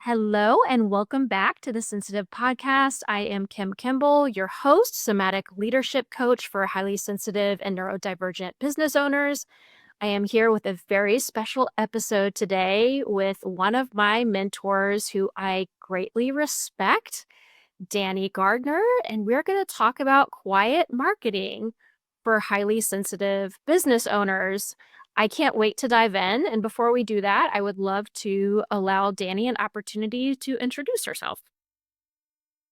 Hello and welcome back to the Sensitive Podcast. I am Kim Kimball, your host, somatic leadership coach for highly sensitive and neurodivergent business owners. I am here with a very special episode today with one of my mentors who I greatly respect, Dani Gardner, and we're going to talk about quiet marketing for highly sensitive business owners. I can't wait to dive in. And before we do that, I would love to allow Dani an opportunity to introduce herself.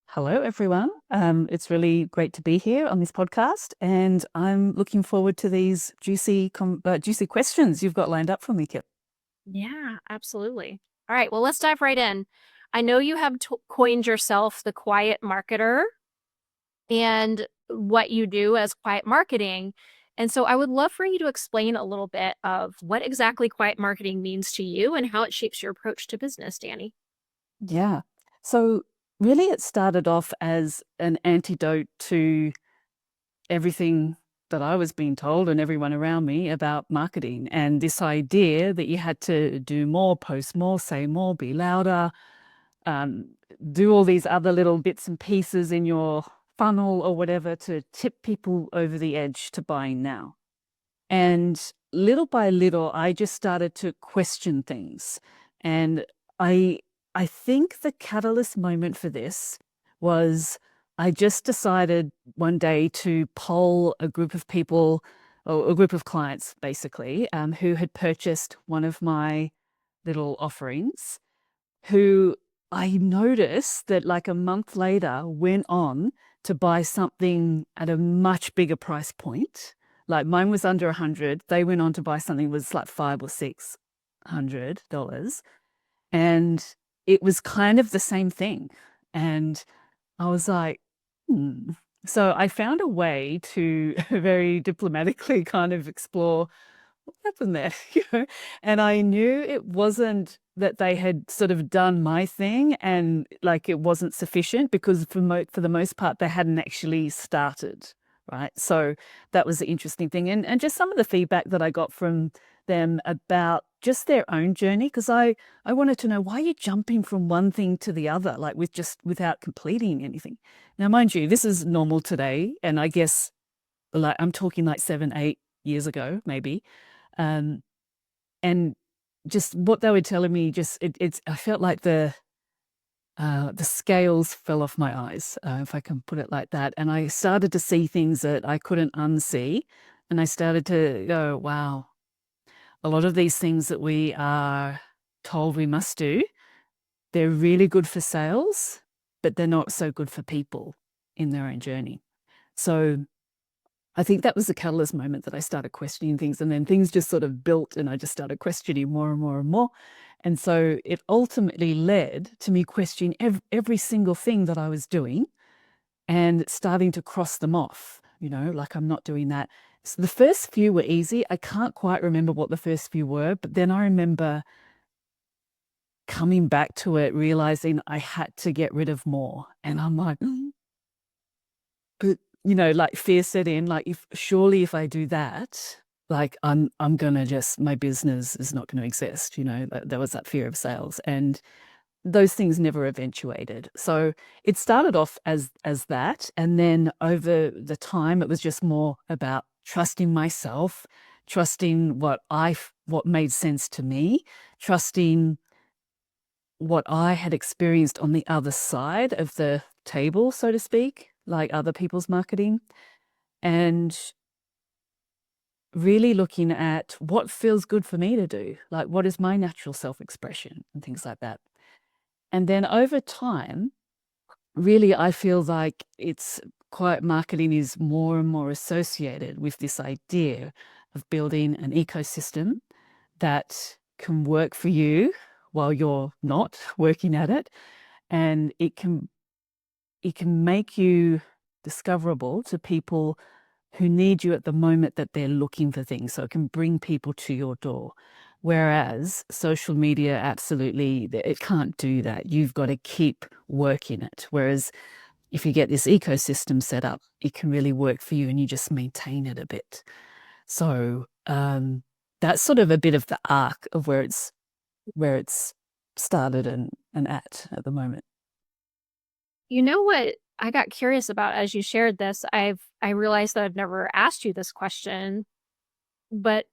Hello, everyone. It's really great to be here on this podcast, and I'm looking forward to these juicy questions you've got lined up for me, Kip. Yeah, absolutely. All right, well, let's dive right in. I know you have coined yourself the quiet marketer and what you do as quiet marketing. And so I would love for you to explain a little bit of what exactly quiet marketing means to you and how it shapes your approach to business, Dani. Yeah. So really, it started off as an antidote to everything that I was being told and everyone around me about marketing, and this idea that you had to do more, post more, say more, be louder, um, do all these other little bits and pieces in your funnel or whatever to tip people over the edge to buying now. And little by little, I just started to question things. And I I think the catalyst moment for this was I just decided one day to poll a group of people, or a group of clients basically, who had purchased one of my little offerings, who I noticed that like a month later went on to buy something at a much bigger price point. Like mine was under 100. They went on to buy something that was like $500 or $600. And it was kind of the same thing. And I was like, hmm. So I found a way to very diplomatically kind of explore what happened there, and I knew it wasn't that they had sort of done my thing and like it wasn't sufficient, because for the most part they hadn't actually started, right? So that was the interesting thing, and just some of the feedback that I got from them about just their own journey, because I wanted to know, why are you jumping from one thing to the other, like without completing anything? Now, mind you, this is normal today, and I guess like I'm talking like 7, 8 years ago, maybe. Um, and just what they were telling me, just it's I felt like the scales fell off my eyes, if I can put it like that. And I started to see things that I couldn't unsee. And I started to go, wow, a lot of these things that we are told we must do, they're really good for sales, but they're not so good for people in their own journey. So I think that was the catalyst moment that I started questioning things, and then things just sort of built, and I just started questioning more and more and more. And so it ultimately led to me questioning every single thing that I was doing and starting to cross them off, like I'm not doing that. So the first few were easy. I can't quite remember what the first few were, but then I remember coming back to it, realizing I had to get rid of more. And I'm like, but like fear set in, like if I do that, like I'm gonna just, my business is not gonna exist. There was that fear of sales, and those things never eventuated. So it started off as that, and then over the time it was just more about trusting myself, trusting what made sense to me, trusting what I had experienced on the other side of the table, so to speak, like other people's marketing, and really looking at what feels good for me to do, like what is my natural self-expression and things like that. And then over time, really, I feel like it's quiet marketing is more and more associated with this idea of building an ecosystem that can work for you while you're not working at it, and it can make you discoverable to people who need you at the moment that they're looking for things. So it can bring people to your door. Whereas social media, absolutely, it can't do that. You've got to keep working it. Whereas if you get this ecosystem set up, it can really work for you, and you just maintain it a bit. So that's sort of a bit of the arc of where it's started and at the moment. You know what I got curious about as you shared this? I realized that I've never asked you this question, but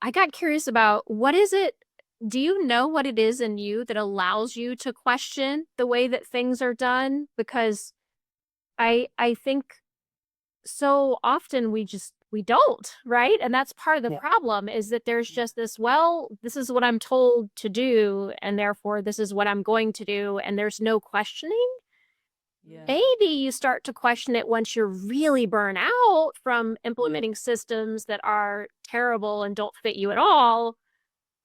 I got curious about what is it, do you know what it is in you that allows you to question the way that things are done? Because I think so often we don't, right? And that's part of the Yeah. problem is that there's just this, well, this is what I'm told to do, and therefore this is what I'm going to do, and there's no questioning. Yeah. Maybe you start to question it once you're really burnt out from implementing systems that are terrible and don't fit you at all.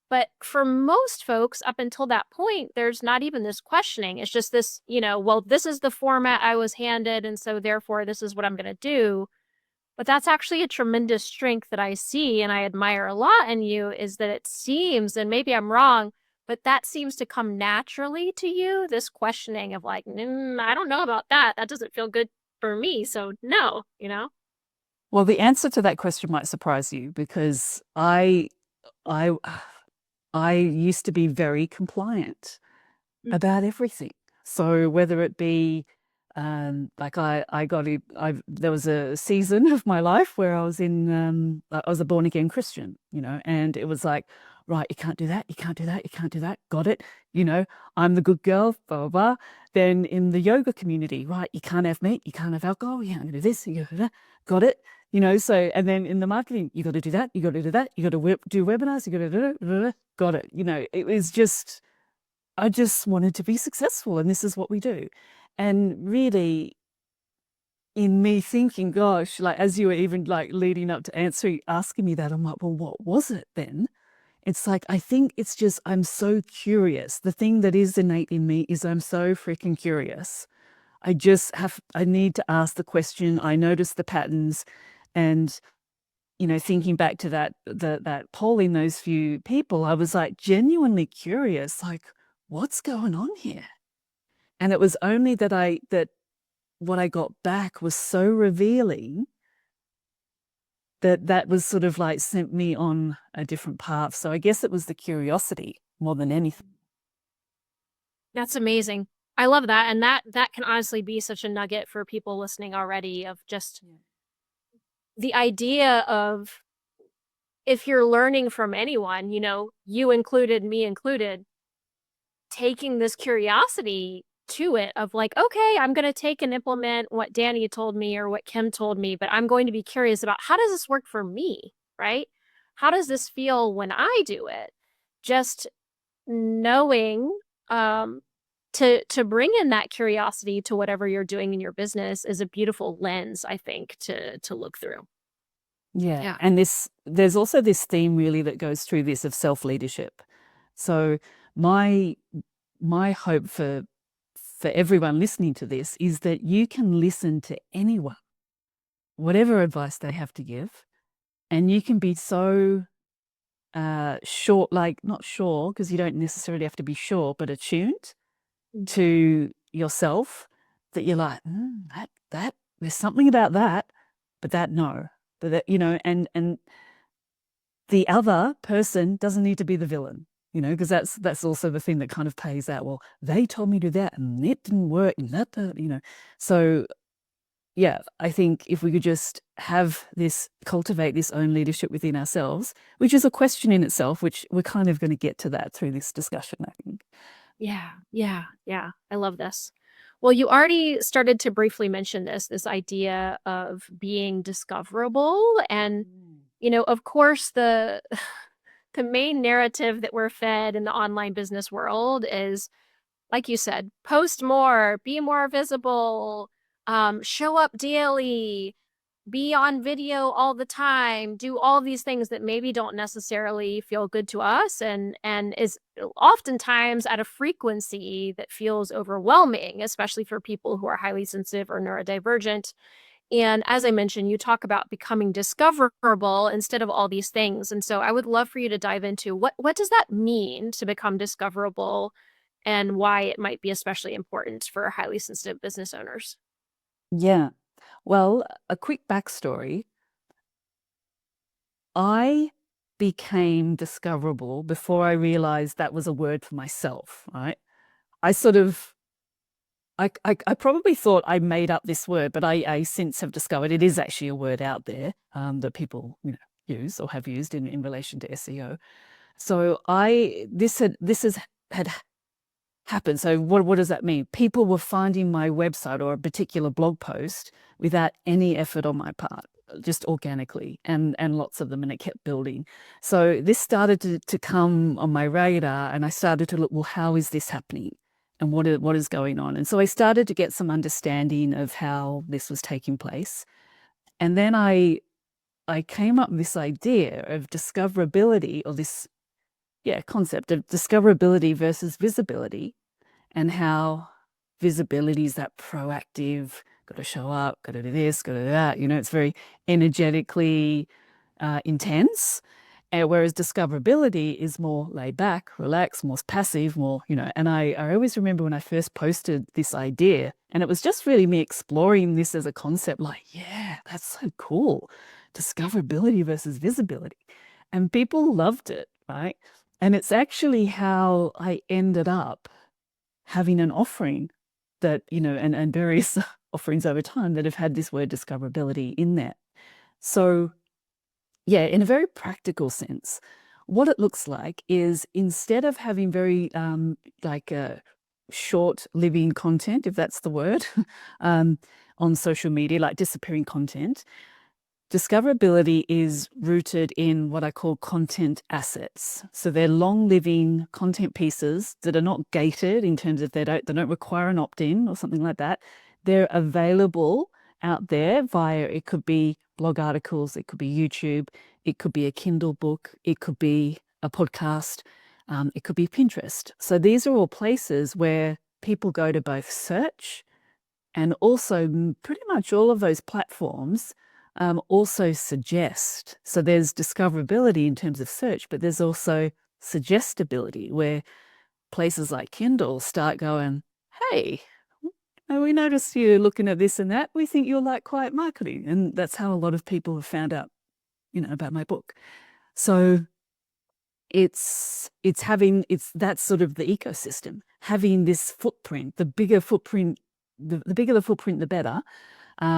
But for most folks, up until that point, there's not even this questioning. It's just this, well, this is the format I was handed, and so therefore this is what I'm going to do. But that's actually a tremendous strength that I see and I admire a lot in you is that it seems, and maybe I'm wrong, but that seems to come naturally to you, this questioning of like, I don't know about that. That doesn't feel good for me. So no. Well, the answer to that question might surprise you because I I used to be very compliant about everything. So whether it be like I got it, there was a season of my life where I was a born again Christian, and it was like, right, you can't do that, you can't do that, you can't do that. Got it, you know, I'm the good girl, blah blah blah. Then in the yoga community, right, you can't have meat, you can't have alcohol, you can't do this, you gotta do that. Got it, So and then in the marketing, you got to do that, you got to do that, you got to do webinars, you got to do it. Got it. It was just I just wanted to be successful, and this is what we do. And really, in me thinking, gosh, like as you were even like leading up to asking me that, I'm like, well, what was it then? It's like, I think it's just, I'm so curious. The thing that is innate in me is I'm so freaking curious. I need to ask the question. I notice the patterns. And, thinking back to that poll in those few people, I was like genuinely curious, like, what's going on here? And it was only that what I got back was so revealing that was sort of like sent me on a different path. So I guess it was the curiosity more than anything. That's amazing. I love that. And that can honestly be such a nugget for people listening already of just the idea of if you're learning from anyone, you included, me included, taking this curiosity to it of like, okay, I'm going to take and implement what Dani told me or what Kim told me, but I'm going to be curious about how does this work for me, right? How does this feel when I do it? Just knowing to bring in that curiosity to whatever you're doing in your business is a beautiful lens, I think, to look through. Yeah. Yeah. And there's also this theme really that goes through this of self-leadership. So my my hope for everyone listening to this is that you can listen to anyone, whatever advice they have to give, and you can be so short, like not sure, because you don't necessarily have to be sure, but attuned to yourself that you're like, that there's something about that, but that no, but that and the other person doesn't need to be the villain, because that's also the thing that kind of pays out. Well, they told me to do that, and it didn't work, and that. So yeah, I think if we could just cultivate this own leadership within ourselves, which is a question in itself, which we're kind of going to get to that through this discussion, I think. Yeah. I love this. Well, you already started to briefly mention this idea of being discoverable. And, of course, the main narrative that we're fed in the online business world is, like you said, post more, be more visible, show up daily, be on video all the time, do all these things that maybe don't necessarily feel good to us and is oftentimes at a frequency that feels overwhelming, especially for people who are highly sensitive or neurodivergent. And as I mentioned, you talk about becoming discoverable instead of all these things. And so I would love for you to dive into what does that mean to become discoverable and why it might be especially important for highly sensitive business owners. Yeah. Well, a quick backstory. I became discoverable before I realized that was a word for myself, right? I sort of I probably thought I made up this word, but I since have discovered it is actually a word out there that people use or have used in relation to SEO. So this has had happened. So what does that mean? People were finding my website or a particular blog post without any effort on my part, just organically, and lots of them, and it kept building. So this started to come on my radar, and I started to look, well, how is this happening? And what is going on? And so I started to get some understanding of how this was taking place. And then I came up with this idea of discoverability, or this concept of discoverability versus visibility, and how visibility is that proactive, got to show up, got to do this, got to do that. It's very energetically intense. Whereas discoverability is more laid back, relaxed, more passive, more, and I always remember when I first posted this idea, and it was just really me exploring this as a concept, like, yeah, that's so cool. Discoverability versus visibility. And people loved it, right? And it's actually how I ended up having an offering that, and various offerings over time that have had this word discoverability in there. So yeah, in a very practical sense, what it looks like is instead of having very short living content, if that's the word, on social media, like disappearing content, discoverability is rooted in what I call content assets. So they're long-living content pieces that are not gated in terms of they don't require an opt-in or something like that. They're available out there via, it could be blog articles, it could be YouTube, it could be a Kindle book, it could be a podcast, it could be Pinterest. So these are all places where people go to both search, and also pretty much all of those platforms also suggest. So there's discoverability in terms of search, but there's also suggestibility, where places like Kindle start going, hey, we noticed you looking at this and that. We think you'll like quiet marketing. And that's how a lot of people have found out, about my book. So it's that's sort of the ecosystem, having this footprint. The bigger footprint, the bigger the footprint, the better,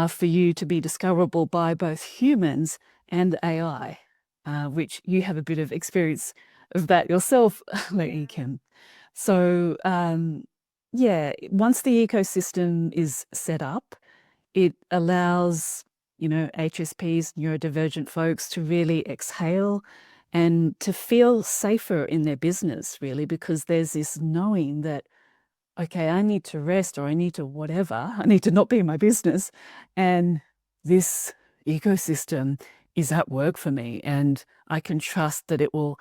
for you to be discoverable by both humans and AI, which you have a bit of experience of that yourself, lately, Kim. So once the ecosystem is set up, it allows, HSPs, neurodivergent folks, to really exhale and to feel safer in their business, really, because there's this knowing that, okay, I need to rest, or I need to whatever, I need to not be in my business. And this ecosystem is at work for me, and I can trust that it will,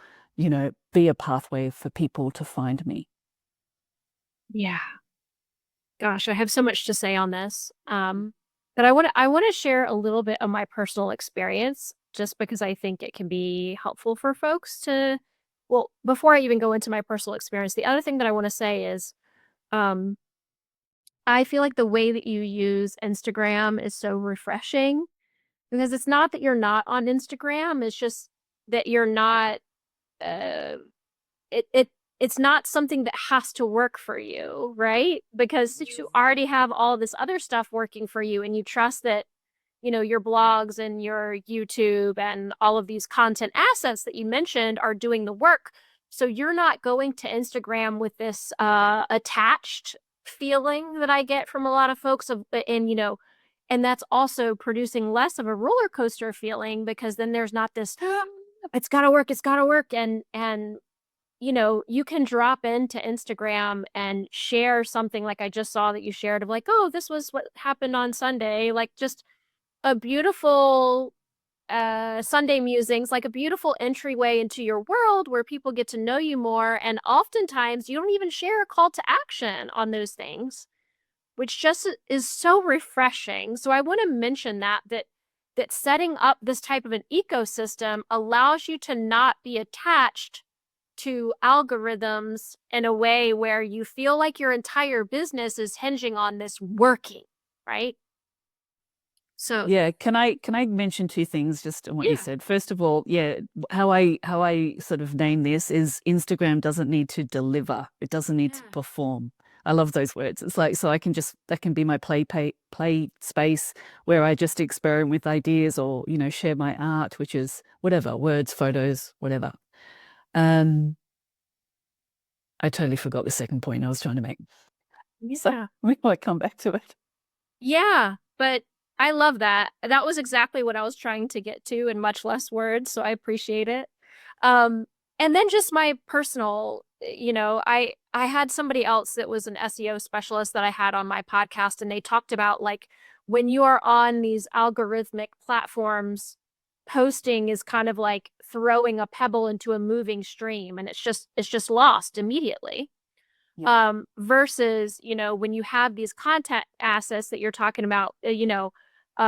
be a pathway for people to find me. Yeah. Gosh, I have so much to say on this. But I want to share a little bit of my personal experience just because I think it can be helpful for folks to, well, before I even go into my personal experience, the other thing that I want to say is um I feel like the way that you use Instagram is so refreshing because it's not that you're not on Instagram, it's just that you're not uh it it it's not something that has to work for you, right? Because since you already have all this other stuff working for you and you trust that, your blogs and your YouTube and all of these content assets that you mentioned are doing the work. So you're not going to Instagram with this attached feeling that I get from a lot of folks and that's also producing less of a roller coaster feeling because then there's not this it's got to work and you can drop into Instagram and share something like I just saw that you shared of like, oh, this was what happened on Sunday. Like just a beautiful Sunday musings, like a beautiful entryway into your world where people get to know you more. And oftentimes you don't even share a call to action on those things, which just is so refreshing. So I want to mention that setting up this type of an ecosystem allows you to not be attached to algorithms in a way where you feel like your entire business is hinging on this working, right? So Yeah, can I mention two things just on what you yeah, said? First of all, yeah, how I sort of name this is Instagram doesn't need to deliver. It doesn't need to yeah, perform. I love those words. It's like so I can just that can be my play space where I just experiment with ideas or, share my art, which is whatever, words, photos, whatever. Um, I totally forgot the second point I was trying to make. So yeah. we might come back to it. Yeah, but I love that. That was exactly what I was trying to get to in much less words, so I appreciate it. Um, and then just my personal, I had somebody else that was an SEO specialist that I had on my podcast, and they talked about like when you are on these algorithmic platforms, posting is kind of like throwing a pebble into a moving stream, and it's just lost immediately Yeah. versus when you have these content assets that you're talking about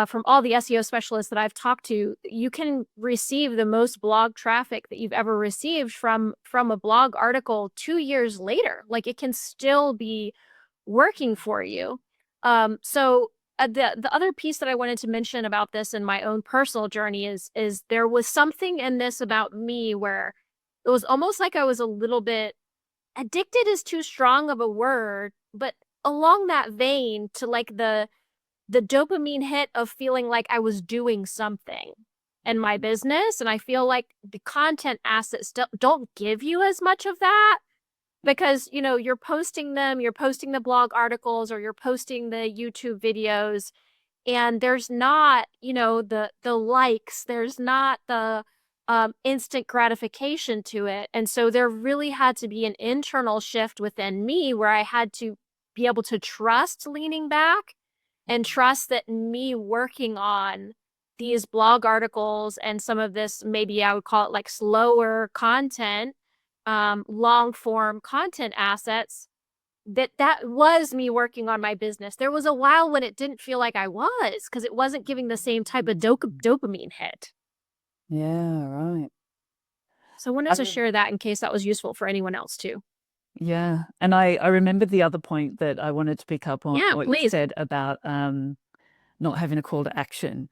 from all the SEO specialists that I've talked to, you can receive the most blog traffic that you've ever received from a blog article 2 years later. Like it can still be working for you. The other piece that I wanted to mention about this in my own personal journey is there was something in this about me where it was almost like I was a little bit addicted is too strong of a word, but along that vein to like the dopamine hit of feeling like I was doing something in my business. And I feel like the content assets don't give you as much of that because, you're posting them, you're posting the blog articles or you're posting the YouTube videos and there's not the likes, there's not the instant gratification to it, and so there really had to be an internal shift within me where I had to be able to trust leaning back and trust that me working on these blog articles and some of this, maybe I would call it like slower content, long form content assets, that was me working on my business. There was a while when it didn't feel like I was because it wasn't giving the same type of dopamine hit. Yeah, right. So I wanted I to mean, share that in case that was useful for anyone else too. yeah. And I remember the other point that I wanted to pick up on Yeah, what you please. said about not having a call to action.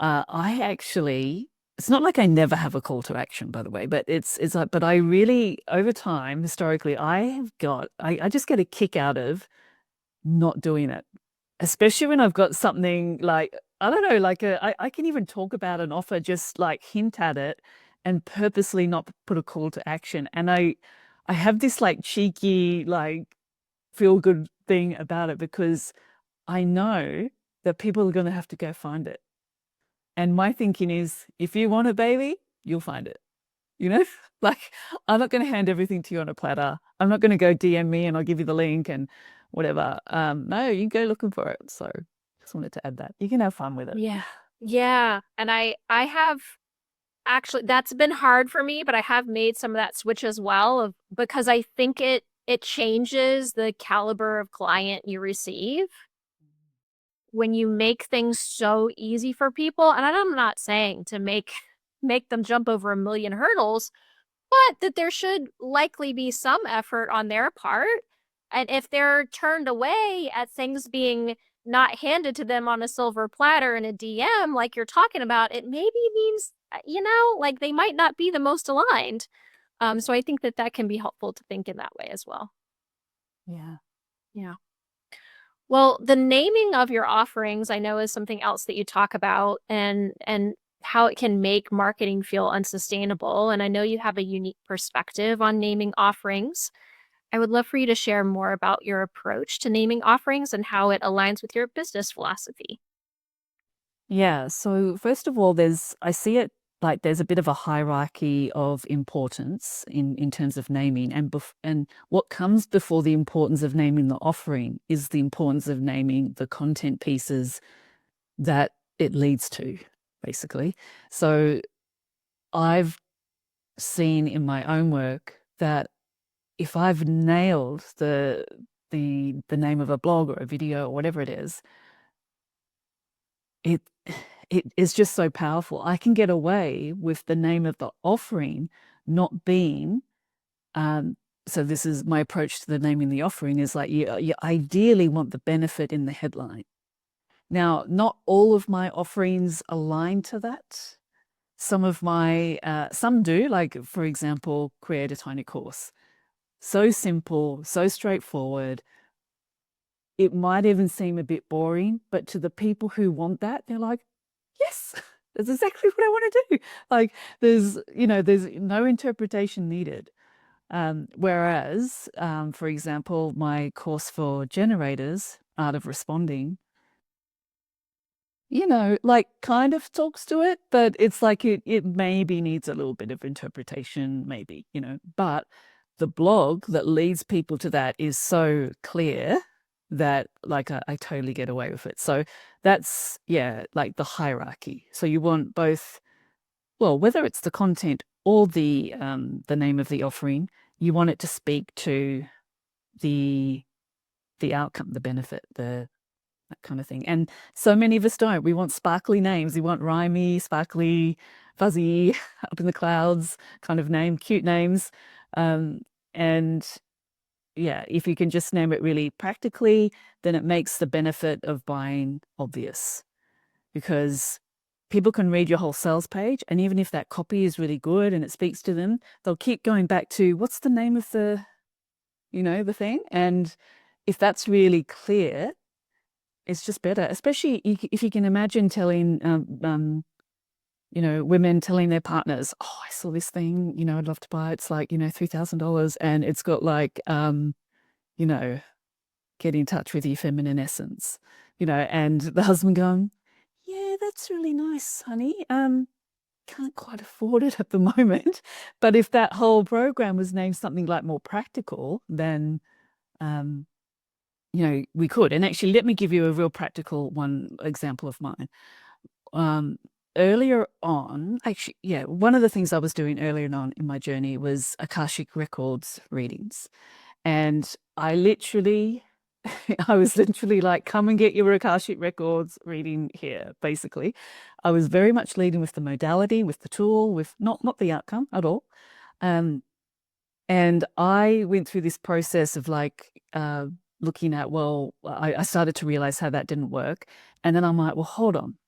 I actually, it's not like I never have a call to action, by the way, but it's like, but I really, over time, historically, I just get a kick out of not doing it, especially when I've got something like, I don't know, like I can even talk about an offer, just like hint at it and purposely not put a call to action. And I have this like cheeky, like feel good thing about it because I know that people are going to have to go find it. And my thinking is, if you want a baby, you'll find it. You know, like I'm not going to hand everything to you on a platter. I'm not going to go DM me and I'll give you the link and whatever. No, you go looking for it. So just wanted to add that. You can have fun with it. Yeah. Yeah. And I have actually that's been hard for me, but I have made some of that switch as well of because I think it changes the caliber of client you receive when you make things so easy for people. And I'm not saying to make them jump over a million hurdles, but that there should likely be some effort on their part. And if they're turned away at things being not handed to them on a silver platter in a DM, like you're talking about, it maybe means, like they might not be the most aligned. So I think that can be helpful to think in that way as well. Yeah. Yeah. Well, the naming of your offerings, I know, is something else that you talk about and how it can make marketing feel unsustainable. And I know you have a unique perspective on naming offerings. I would love for you to share more about your approach to naming offerings and how it aligns with your business philosophy. Yeah. So first of all, I see it like there's a bit of a hierarchy of importance in terms of naming, and what comes before the importance of naming the offering is the importance of naming the content pieces that it leads to, basically. So I've seen in my own work that if I've nailed the name of a blog or a video or whatever it is, it it is just so powerful. I can get away with the name of the offering not being so this is my approach to the naming the offering is like you ideally want the benefit in the headline. Now, not all of my offerings align to that. Some do, like, for example, create a tiny course. So simple, so straightforward. It might even seem a bit boring, but to the people who want that, they're like, yes, that's exactly what I want to do. Like, there's no interpretation needed. Whereas, for example, my course for generators, Art of Responding, like kind of talks to it, but it's like it maybe needs a little bit of interpretation, maybe. But the blog that leads people to that is so clear that like I totally get away with it. So that's, yeah, like the hierarchy. So you want both, well, whether it's the content or the name of the offering, you want it to speak to the the outcome, the benefit, that kind of thing. And so many of us don't. We want sparkly names. We want rhymey, sparkly, fuzzy, up in the clouds kind of name, cute names. And yeah, if you can just name it really practically, then it makes the benefit of buying obvious, because people can read your whole sales page, and even if that copy is really good and it speaks to them, they'll keep going back to what's the name of the thing. And if that's really clear, it's just better, especially if you can imagine telling, women telling their partners, oh, I saw this thing, I'd love to buy it. It's like, $3,000, and it's got like, you know, get in touch with your feminine essence, and the husband going, yeah, that's really nice, honey. Can't quite afford it at the moment. But if that whole program was named something like more practical, then, we could. And actually, let me give you a real practical one example of mine. Um, Earlier on, actually, yeah, one of the things I was doing earlier on in my journey was Akashic Records readings. And I was literally like, come and get your Akashic Records reading here, basically. I was very much leading with the modality, with the tool, with not the outcome at all. Um, and I went through this process of like looking at, well, I started to realize how that didn't work. And then I'm like, well, hold on.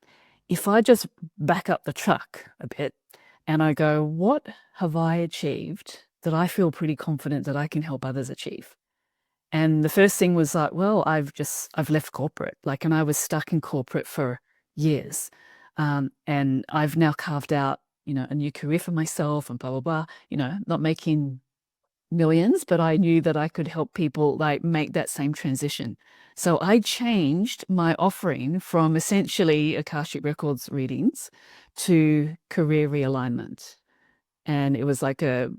If I just back up the truck a bit and I go, what have I achieved that I feel pretty confident that I can help others achieve? And the first thing was like, well, I've left corporate, like, and I was stuck in corporate for years. And I've now carved out, a new career for myself and blah, blah, blah, not making millions, but I knew that I could help people like make that same transition. So I changed my offering from essentially Akashic Records readings to career realignment. And it was like a,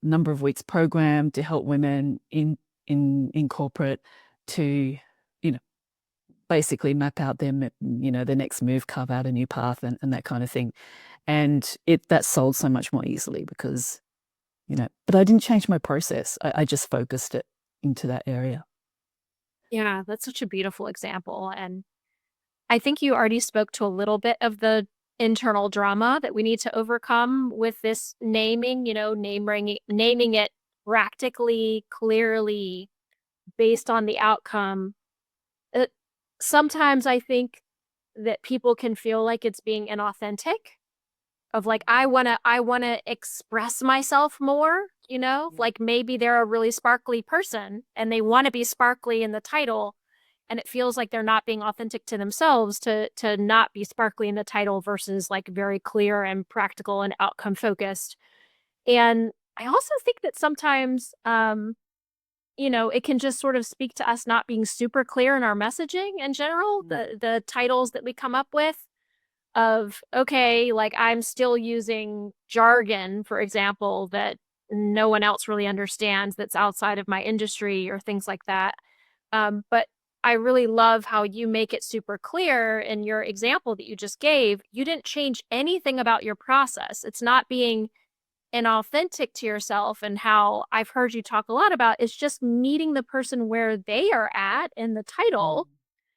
number of weeks program to help women in corporate to, you know, basically map out their next move, carve out a new path and that kind of thing. And that sold so much more easily because but I didn't change my process. I just focused it into that area. Yeah, that's such a beautiful example. And I think you already spoke to a little bit of the internal drama that we need to overcome with this naming, naming it practically, clearly, based on the outcome. It, Sometimes I think that people can feel like it's being inauthentic, of like, I want to express myself more, like maybe they're a really sparkly person and they want to be sparkly in the title, and it feels like they're not being authentic to themselves to not be sparkly in the title versus like very clear and practical and outcome focused. And I also think that sometimes it can just sort of speak to us not being super clear in our messaging in general, the titles that we come up with, of, okay, like I'm still using jargon, for example, that no one else really understands that's outside of my industry or things like that. But I really love how you make it super clear in your example that you just gave. You didn't change anything about your process. It's not being inauthentic to yourself, and how I've heard you talk a lot about is just meeting the person where they are at in the Mm, title,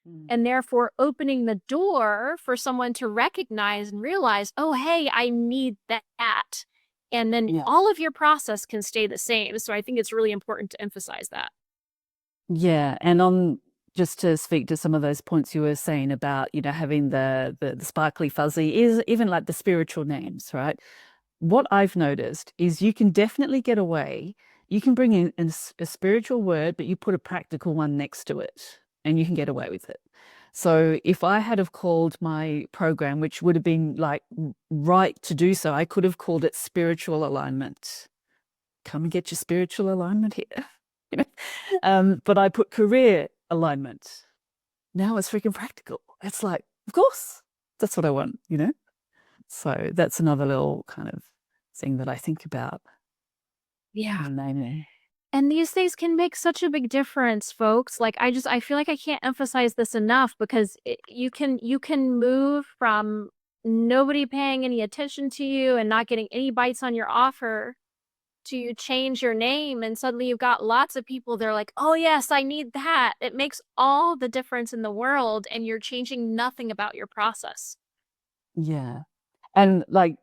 mm. and therefore opening the door for someone to recognize and realize, oh, hey, I need that. And then Yeah. all of your process can stay the same. So I think it's really important to emphasize that. Yeah. And on just to speak to some of those points you were saying about, having the sparkly fuzzy, is even like the spiritual names, right? What I've noticed is you can definitely get away. You can bring in a spiritual word, but you put a practical one next to it and you can get away with it. So if I had have called my program, which would have been like right to do so, I could have called it spiritual alignment. Come and get your spiritual alignment here. But I put career alignment. Now it's freaking practical. It's like, of course, that's what I want. So that's another little kind of thing that I think about Yeah. in the name there. And these things can make such a big difference, folks. Like I feel like I can't emphasize this enough because you can move from nobody paying any attention to you and not getting any bites on your offer to you change your name and suddenly you've got lots of people, they're like, "Oh yes, I need that." It makes all the difference in the world and you're changing nothing about your process. Yeah. And like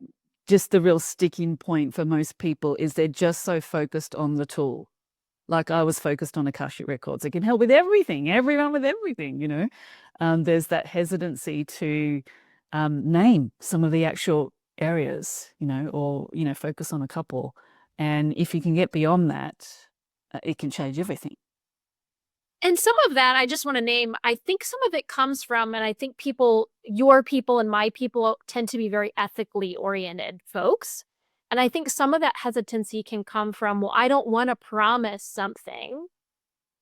just the real sticking point for most people is they're just so focused on the tool. Like I was focused on Akashic Records. It can help with everything, everyone with everything. There's that hesitancy to name some of the actual areas, or focus on a couple. And if you can get beyond that, it can change everything. And some of that I just want to name, I think some of it comes from, and I think people, your people and my people tend to be very ethically oriented folks. And I think some of that hesitancy can come from, well, I don't want to promise something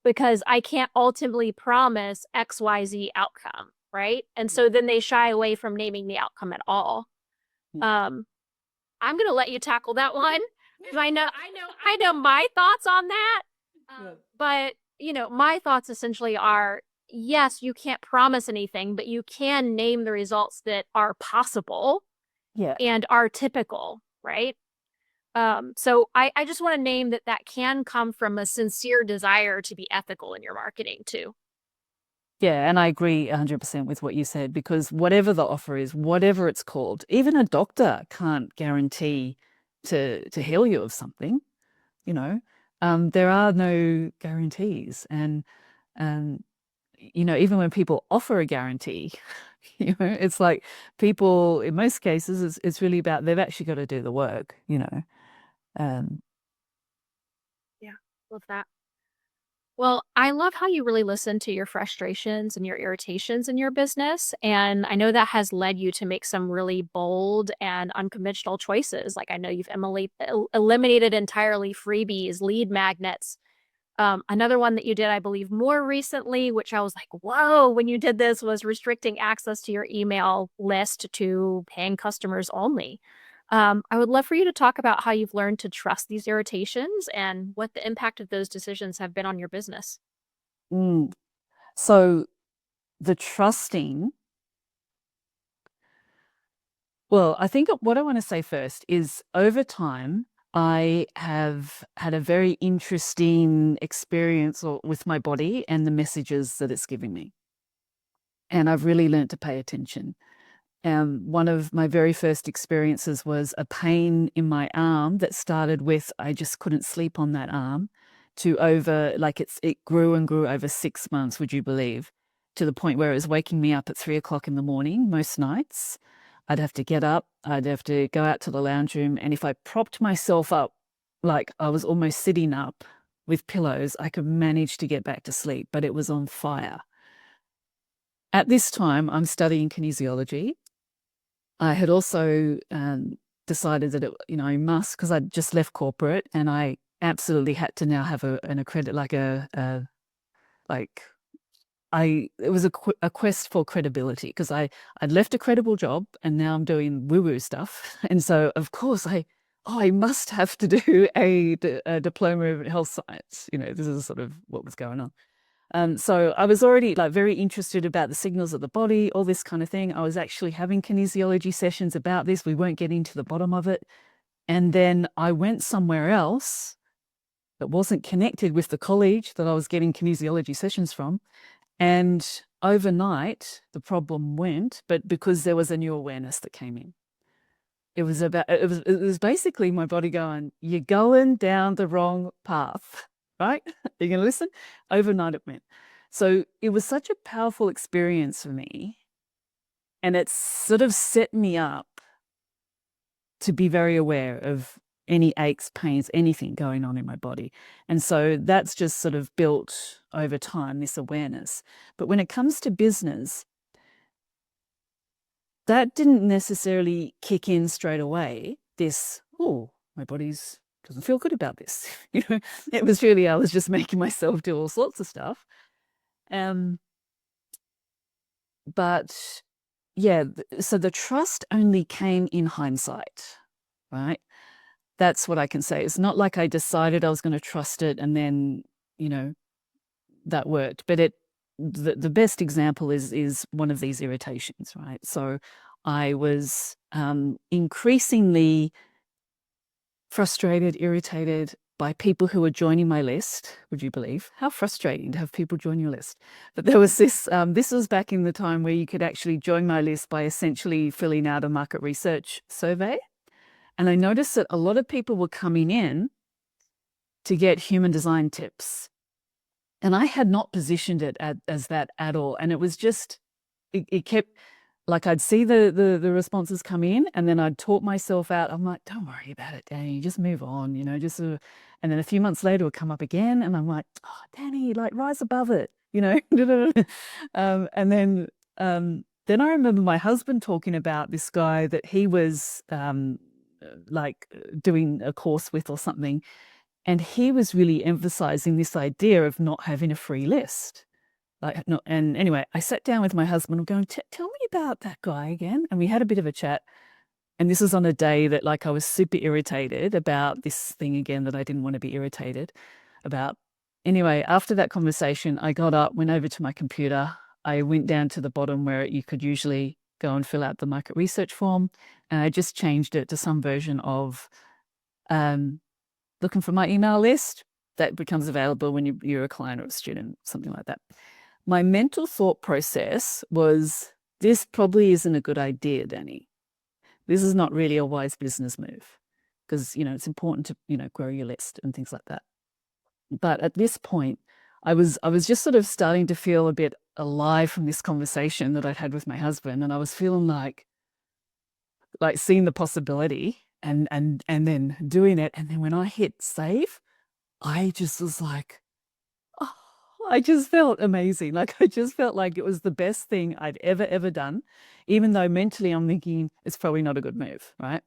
because I can't ultimately promise XYZ outcome, right? And so then they shy away from naming the outcome at all. Yeah. Um, I'm gonna let you tackle that one because I know my thoughts on that. Yeah. But my thoughts essentially are yes, you can't promise anything, but you can name the results that are possible Yeah. and are typical, right? So I just want to name that that can come from a sincere desire to be ethical in your marketing too. Yeah, and I agree 100% with what you said because whatever the offer is, whatever it's called, even a doctor can't guarantee to heal you of something, you know. There are no guarantees, and um, even when people offer a guarantee, it's like people in most cases it's really about they've actually got to do the work. Um, Yeah, love that. Well, I love how you really listen to your frustrations and your irritations in your business. And I know that has led you to make some really bold and unconventional choices. Like I know you've eliminated entirely freebies, lead magnets. Another one that you did, I believe, more recently, which I was like, whoa, when you did this, was restricting access to your email list to paying customers only. I would love for you to talk about how you've learned to trust these irritations and what the impact of those decisions have been on your business. mm. So the trusting. Well, I think what I want to say first is over time, I have had a very interesting experience with my body and the messages that it's giving me. And I've really learned to pay attention. One of my very first experiences was a pain in my arm that started with I just couldn't sleep on that arm to over like it grew and grew over 6 months, would you believe, to the point where it was waking me up at 3 o'clock in the morning most nights. I'd have to get up, I'd have to go out to the lounge room, and if I propped myself up like I was almost sitting up with pillows, I could manage to get back to sleep, but it was on fire. At this time, I'm studying kinesiology. I had also decided that I must because I'd just left corporate and I absolutely had to now have an accredit like like it was a quest for credibility because I'd left a credible job and now I'm doing woo woo stuff, and so of course I must have to do a diploma in health science. This is sort of what was going on. So I was already like very interested about the signals of the body, all this kind of thing. I was actually having kinesiology sessions about this. We weren't getting to the bottom of it. And then I went somewhere else that wasn't connected with the college that I was getting kinesiology sessions from. And overnight, the problem went, but because there was a new awareness that came in. It was basically my body going, you're going down the wrong path, right? You're going to listen. Overnight it went. So it was such a powerful experience for me. And it sort of set me up to be very aware of any aches, pains, anything going on in my body. And so that's just sort of built over time, this awareness. But when it comes to business, that didn't necessarily kick in straight away. This, oh, my body's doesn't feel good about this. It was really, I was just making myself do all sorts of stuff. But yeah, so the trust only came in hindsight, right? That's what I can say. It's not like I decided I was going to trust it and then, you know, that worked. But the best example is one of these irritations, right? So I was increasingly frustrated, irritated by people who were joining my list. Would you believe? How frustrating to have people join your list. But there was this was back in the time where you could actually join my list by essentially filling out a market research survey. And I noticed that a lot of people were coming in to get human design tips. And I had not positioned it as that at all. And it was just, it kept, like I'd see the responses come in and then I'd talk myself out. I'm like, don't worry about it, Dani, just move on, just and then a few months later it would come up again. And I'm like, oh, Dani, like rise above it, and then I remember my husband talking about this guy that he was doing a course with or something. And he was really emphasizing this idea of not having a free list. And anyway, I sat down with my husband. I'm going, tell me about that guy again. And we had a bit of a chat. And this was on a day that I was super irritated about this thing again that I didn't want to be irritated about. Anyway, after that conversation, I got up, went over to my computer. I went down to the bottom where you could usually go and fill out the market research form. And I just changed it to some version of looking for my email list that becomes available when you're a client or a student, something like that. My mental thought process was, this probably isn't a good idea, Dani. This is not really a wise business move because, it's important to, grow your list and things like that. But at this point, I was just sort of starting to feel a bit alive from this conversation that I'd had with my husband. And I was feeling like seeing the possibility and then doing it. And then when I hit save, I just was like, oh, I just felt amazing. I just felt like it was the best thing I'd ever done, even though mentally I'm thinking it's probably not a good move, right?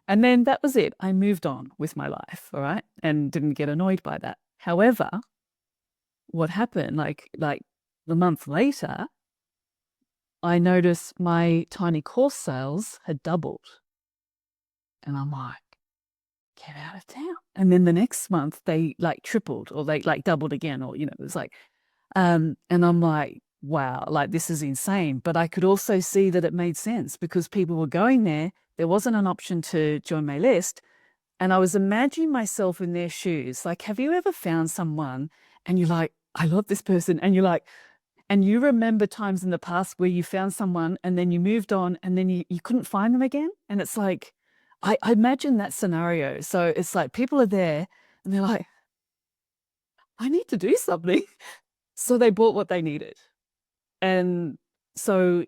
And then that was it. I moved on with my life, all right, and didn't get annoyed by that. However, what happened, like the month later, I noticed my tiny course sales had doubled. And I'm like, get out of town. And then the next month they tripled or they doubled again, or, it was like, and I'm like, wow, this is insane. But I could also see that it made sense because people were going there. There wasn't an option to join my list. And I was imagining myself in their shoes. Like, have you ever found someone and you're like, I love this person. And you're like, and you remember times in the past where you found someone and then you moved on and then you couldn't find them again. And it's like, I imagine that scenario. So it's like people are there and they're like, I need to do something. So they bought what they needed. And so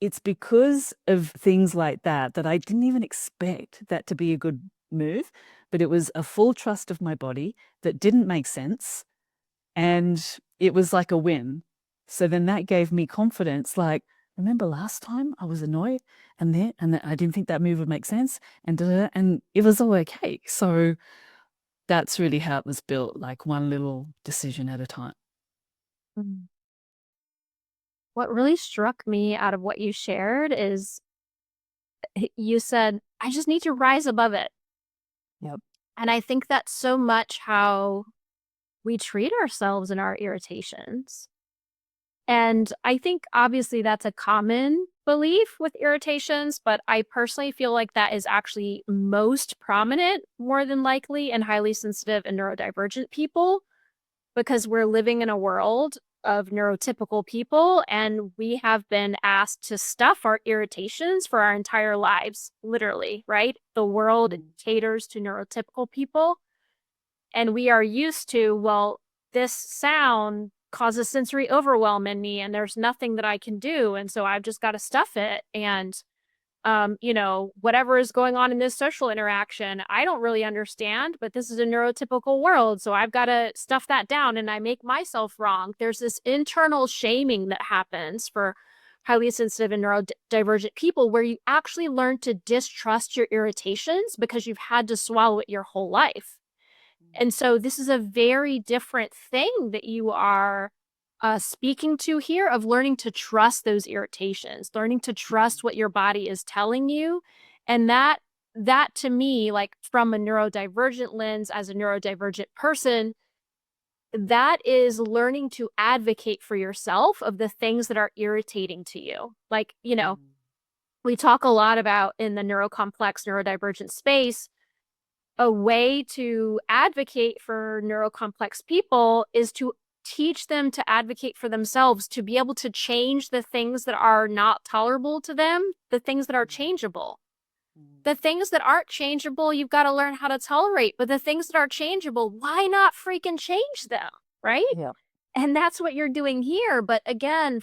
it's because of things like that I didn't even expect that to be a good move, but it was a full trust of my body that didn't make sense. And it was like a win. So then that gave me confidence. Like, remember last time I was annoyed and I didn't think that move would make sense and it was all okay. So that's really how it was built, like one little decision at a time. Mm. What really struck me out of what you shared is you said, I just need to rise above it. Yep. And I think that's so much how we treat ourselves in our irritations. And I think obviously that's a common belief with irritations, but I personally feel like that is actually most prominent, more than likely, in highly sensitive and neurodivergent people, because we're living in a world of neurotypical people and we have been asked to stuff our irritations for our entire lives, literally, right? The world caters to neurotypical people. And we are used to, well, this sound causes sensory overwhelm in me and there's nothing that I can do. And so I've just got to stuff it. And whatever is going on in this social interaction, I don't really understand, but this is a neurotypical world. So I've got to stuff that down and I make myself wrong. There's this internal shaming that happens for highly sensitive and neurodivergent people where you actually learn to distrust your irritations because you've had to swallow it your whole life. And so this is a very different thing that you are speaking to here of learning to trust those irritations, learning to trust what your body is telling you. And that to me, like from a neurodivergent lens, as a neurodivergent person, that is learning to advocate for yourself of the things that are irritating to you. Like, we talk a lot about in the neurocomplex, neurodivergent space, a way to advocate for neurocomplex people is to teach them to advocate for themselves, to be able to change the things that are not tolerable to them, the things that are changeable. The things that aren't changeable, you've got to learn how to tolerate. But the things that are changeable, why not freaking change them? Right? Yeah. And that's what you're doing here. But again,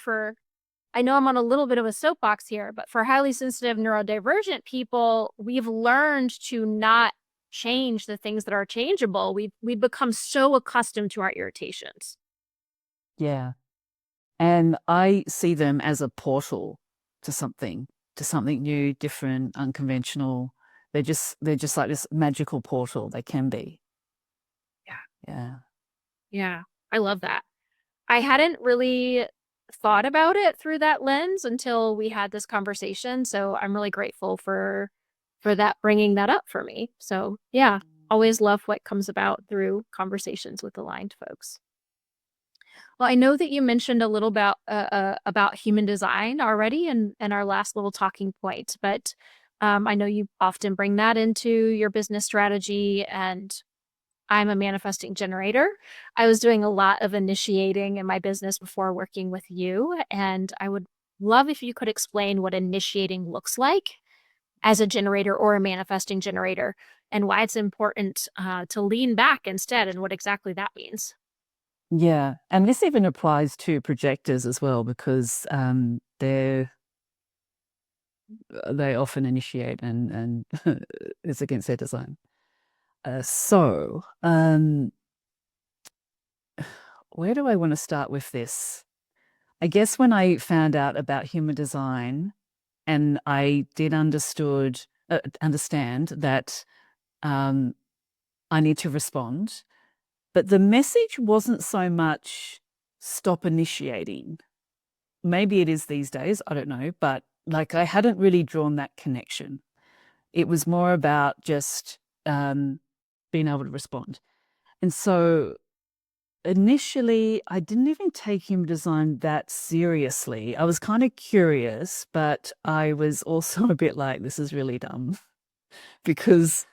I know I'm on a little bit of a soapbox here, but for highly sensitive neurodivergent people, we've learned to not change the things that are changeable. We've become so accustomed to our irritations. Yeah. And I see them as a portal to something new, different, unconventional. They're just like this magical portal. They can be. Yeah. Yeah. Yeah. I love that. I hadn't really thought about it through that lens until we had this conversation. So I'm really grateful for that, bringing that up for me. So yeah, always love what comes about through conversations with aligned folks. Well, I know that you mentioned a little about human design already and our last little talking point, but I know you often bring that into your business strategy, and I'm a manifesting generator. I was doing a lot of initiating in my business before working with you, and I would love if you could explain what initiating looks like as a generator or a manifesting generator, and why it's important to lean back instead, and what exactly that means. Yeah. And this even applies to projectors as well, because they often initiate and it's against their design. Where do I want to start with this? I guess when I found out about human design and I did understand that I need to respond, but the message wasn't so much stop initiating. Maybe it is these days, I don't know, but like I hadn't really drawn that connection. It was more about just being able to respond. And so initially, I didn't even take human design that seriously. I was kind of curious, but I was also a bit like, this is really dumb because,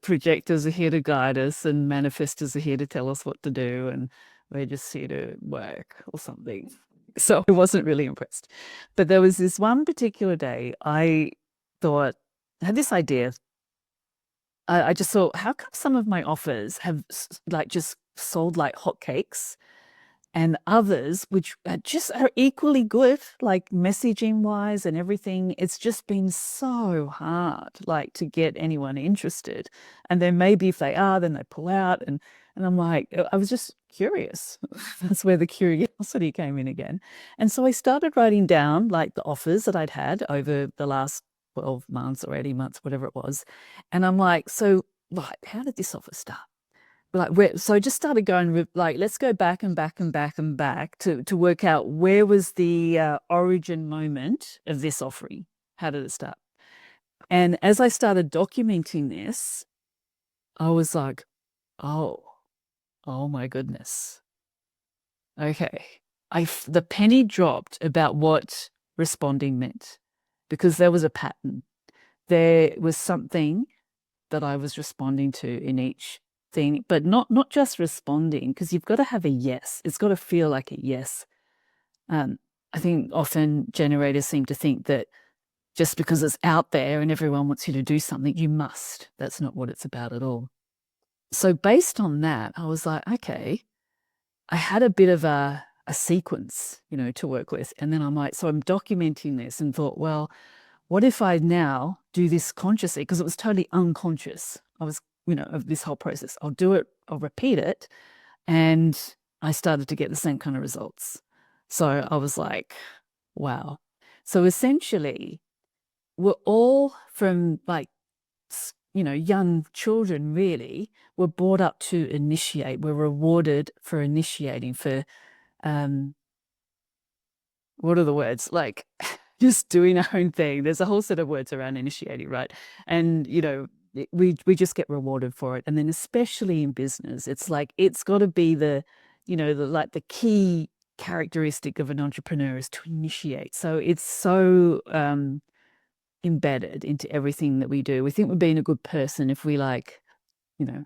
projectors are here to guide us and manifestors are here to tell us what to do, and we're just here to work or something. So I wasn't really impressed. But there was this one particular day I had this idea. I just thought, how come some of my offers have like just sold like hotcakes, and others which are equally good, like messaging wise and everything, it's just been so hard like to get anyone interested. And then maybe if they are, then they pull out, and I'm like, I was just curious. That's where the curiosity came in again. And so I started writing down like the offers that I'd had over the last 12 months or 18 months, whatever it was. And I'm like, so like, how did this offer start? So I just started going with like, let's go back and back and back and back to work out where was the origin moment of this offering. How did it start? And as I started documenting this, I was like, oh my goodness. Okay. The penny dropped about what responding meant, because there was a pattern. There was something that I was responding to in each thing, but not just responding, because you've got to have a yes. It's got to feel like a yes. I think often generators seem to think that just because it's out there and everyone wants you to do something, you must. That's not what it's about at all. So based on that, I was like, okay, I had a bit of a sequence, to work with. And then I'm like, so I'm documenting this and thought, well, what if I now do this consciously? Because it was totally unconscious. I was, of this whole process. I'll do it, I'll repeat it. And I started to get the same kind of results. So I was like, wow. So essentially, we're all from like, young children really were brought up to initiate. We're rewarded for initiating, for what are the words? Like just doing our own thing. There's a whole set of words around initiating, right? And, we just get rewarded for it. And then especially in business, it's like, it's got to be the key characteristic of an entrepreneur is to initiate. So it's so embedded into everything that we do. We think we're being a good person if we you know,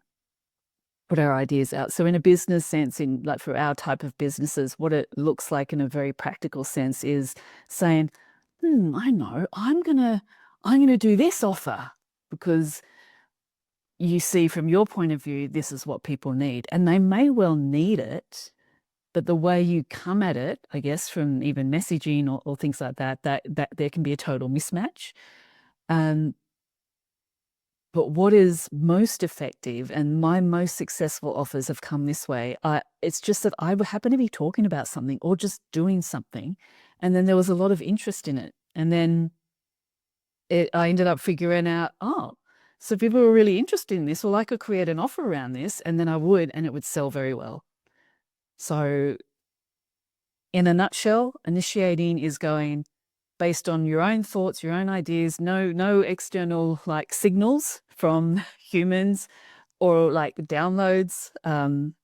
put our ideas out. So in a business sense, in like for our type of businesses, what it looks like in a very practical sense is saying, I know, I'm gonna do this offer because you see from your point of view, this is what people need. And they may well need it, but the way you come at it, I guess, from even messaging or things like that there can be a total mismatch. Um, But what is most effective and my most successful offers have come this way. It's just that I would happen to be talking about something or just doing something, and then there was a lot of interest in it. And then I ended up figuring out, oh, so people were really interested in this. Well, I could create an offer around this, and then I would, and it would sell very well. So in a nutshell, initiating is going based on your own thoughts, your own ideas, no external like signals from humans or like downloads.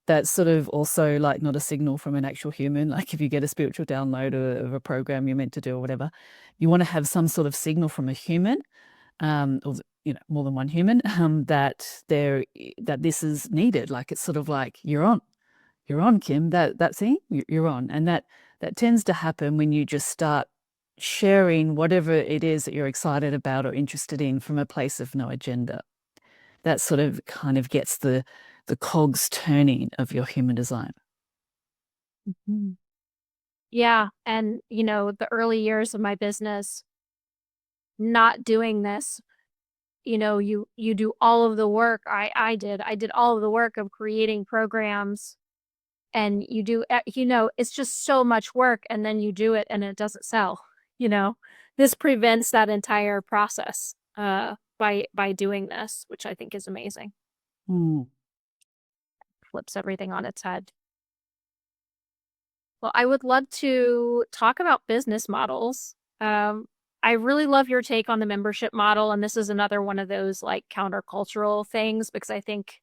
That's sort of also like not a signal from an actual human. Like if you get a spiritual download of a program you're meant to do or whatever, you want to have some sort of signal from a human, or more than one human, that this is needed. Like it's sort of like you're on, Kim. That thing, you're on, and that tends to happen when you just start sharing whatever it is that you're excited about or interested in from a place of no agenda. That sort of kind of gets the cogs turning of your human design. Mhm. Yeah. And, the early years of my business, not doing this, you do all of the work. I did all of the work of creating programs, and you do, it's just so much work. And then you do it and it doesn't sell, you know, this prevents that entire process, by doing this, which I think is amazing. Mm. Flips everything on its head. Well, I would love to talk about business models. I really love your take on the membership model, and this is another one of those like countercultural things because I think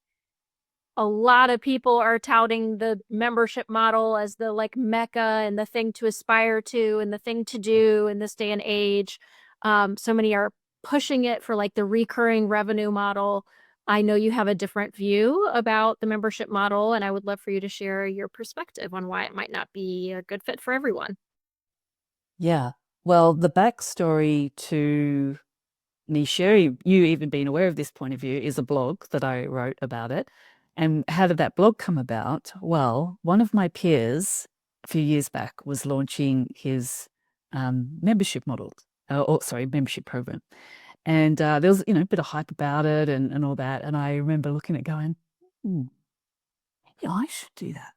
a lot of people are touting the membership model as the like mecca and the thing to aspire to and the thing to do in this day and age. So many are pushing it for like the recurring revenue model. I know you have a different view about the membership model, and I would love for you to share your perspective on why it might not be a good fit for everyone. Yeah. Well, the backstory to me sharing, you even being aware of this point of view, is a blog that I wrote about it. And how did that blog come about? Well, one of my peers a few years back was launching his membership model, membership program. And there was, a bit of hype about it and all that. And I remember looking at it going, yeah, I should do that.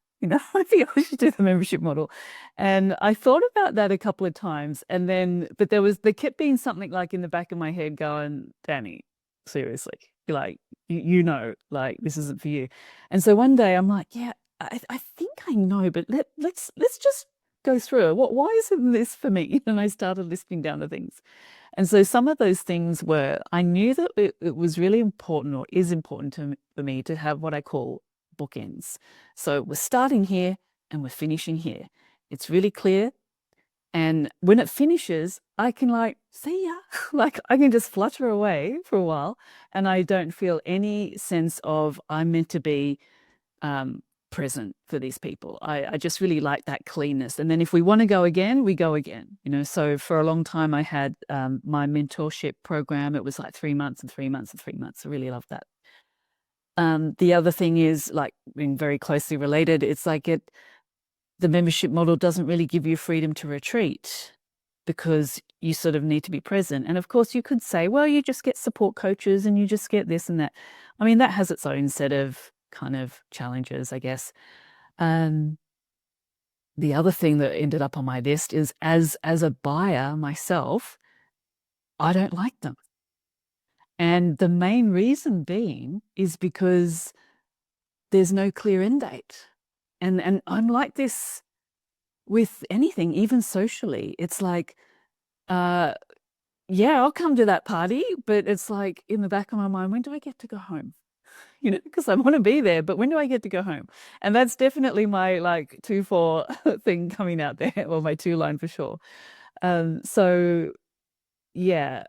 I think I should do the membership model. And I thought about that a couple of times. And then, but there kept being something like in the back of my head going, Dani, seriously, like, like this isn't for you. And so one day I'm like, yeah, I think I know, but let's just go through it. Why isn't this for me? And I started listing down the things. And so some of those things were, I knew that it was really important or is important for me to have what I call bookends. So we're starting here and we're finishing here. It's really clear. And when it finishes, I can like, see ya. Like I can just flutter away for a while and I don't feel any sense of I'm meant to be present for these people. I just really like that cleanness. And then if we want to go again, we go again. So for a long time I had my mentorship program. It was like 3 months and 3 months and 3 months. I really love that. The other thing is like being very closely related. It's like the membership model doesn't really give you freedom to retreat because you sort of need to be present. And of course, you could say, well, you just get support coaches and you just get this and that. I mean, that has its own set of kind of challenges, I guess. The other thing that ended up on my list is as a buyer myself, I don't like them. And the main reason being is because there's no clear end date. And I'm like this with anything, even socially. It's like, yeah, I'll come to that party, but it's like in the back of my mind, when do I get to go home? Because I want to be there, but when do I get to go home? And that's definitely my like 2-4 thing coming out there, or my 2 line for sure. So yeah,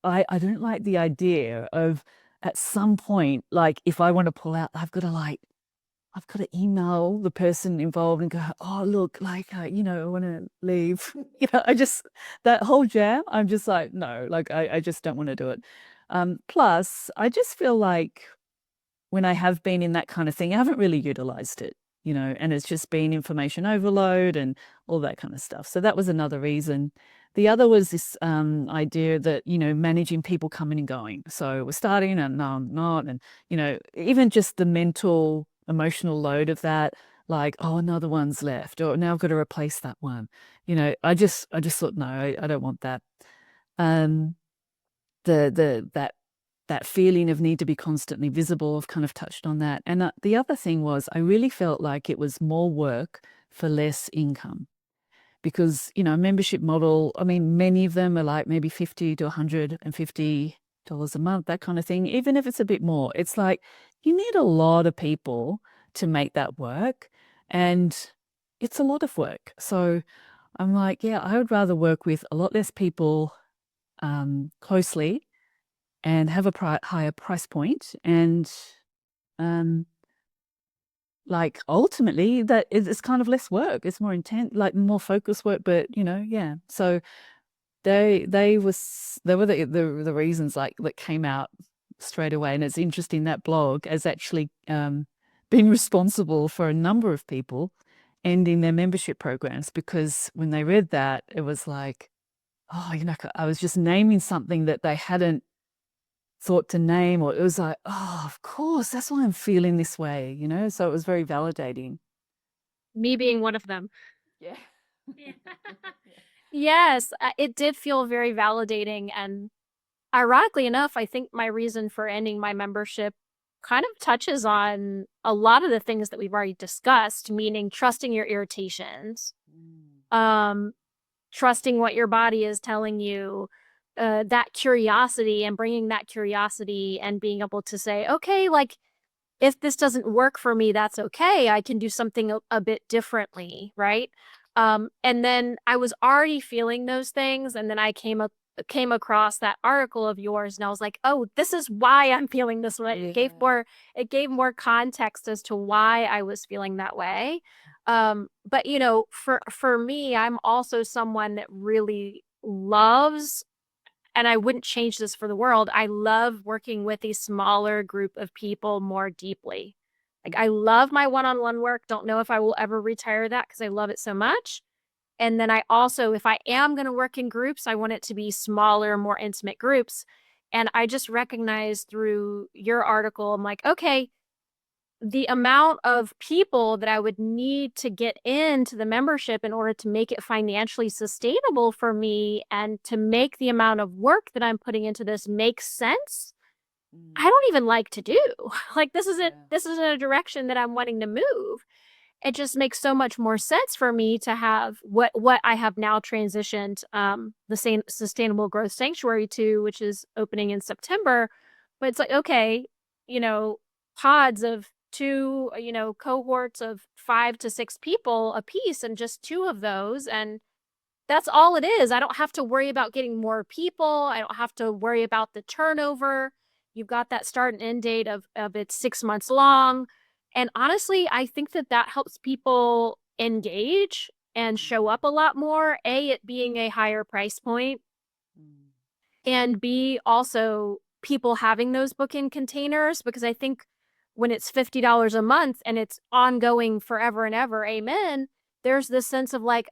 I don't like the idea of at some point, like if I want to pull out, I've got to email the person involved and go, oh, look, like, I want to leave. That whole jam, I'm just like, no, like, I just don't want to do it. Plus, I just feel like when I have been in that kind of thing, I haven't really utilized it, and it's just been information overload and all that kind of stuff. So that was another reason. The other was this idea that, managing people coming and going. So we're starting and no, I'm not. And, even just the mental, emotional load of that, like, oh, another one's left, or now I've got to replace that one. I just thought, no, I don't want that. Um, that feeling of need to be constantly visible, I've kind of touched on that. And the other thing was I really felt like it was more work for less income because, a membership model, I mean, many of them are like maybe $50 to $150 a month, that kind of thing. Even if it's a bit more, it's like you need a lot of people to make that work. And it's a lot of work. So I'm like, yeah, I would rather work with a lot less people closely and have a higher price point. And like ultimately that it's kind of less work. It's more intent, like more focused work, but yeah. So they were the reasons like that came out straight away. And it's interesting that blog has actually been responsible for a number of people ending their membership programs, because when they read that, it was like, oh, I was just naming something that they hadn't thought to name, or it was like, oh, of course, that's why I'm feeling this way, so it was very validating. Me being one of them. Yeah. Yeah. Yes, it did feel very validating. And ironically enough, I think my reason for ending my membership kind of touches on a lot of the things that we've already discussed, meaning trusting your irritations, um, trusting what your body is telling you, that curiosity, and bringing that curiosity and being able to say, okay, like if this doesn't work for me, that's okay. I can do something a bit differently, right? And then I was already feeling those things, and then I came across that article of yours, and I was like, oh, this is why I'm feeling this way. Yeah. It gave more context as to why I was feeling that way. But for me, I'm also someone that really loves, and I wouldn't change this for the world, I love working with a smaller group of people more deeply. Like, I love my one-on-one work. Don't know if I will ever retire that because I love it so much. And then I also, if I am going to work in groups, I want it to be smaller, more intimate groups. And I just recognized through your article, I'm like, okay, the amount of people that I would need to get into the membership in order to make it financially sustainable for me and to make the amount of work that I'm putting into this make sense, I don't even like to do. Like, this isn't a direction that I'm wanting to move. It just makes so much more sense for me to have what I have now transitioned the same sustainable growth sanctuary to, which is opening in September. But it's like, okay, you know, pods of two, cohorts of 5 to 6 people a piece, and just two of those, and that's all it is. I don't have to worry about getting more people. I don't have to worry about the turnover. You've got that start and end date of it's 6 months long. And honestly, I think that that helps people engage and show up a lot more. A, it being a higher price point, and B, also people having those book-in containers, because I think when it's $50 a month and it's ongoing forever and ever, amen, there's this sense of like,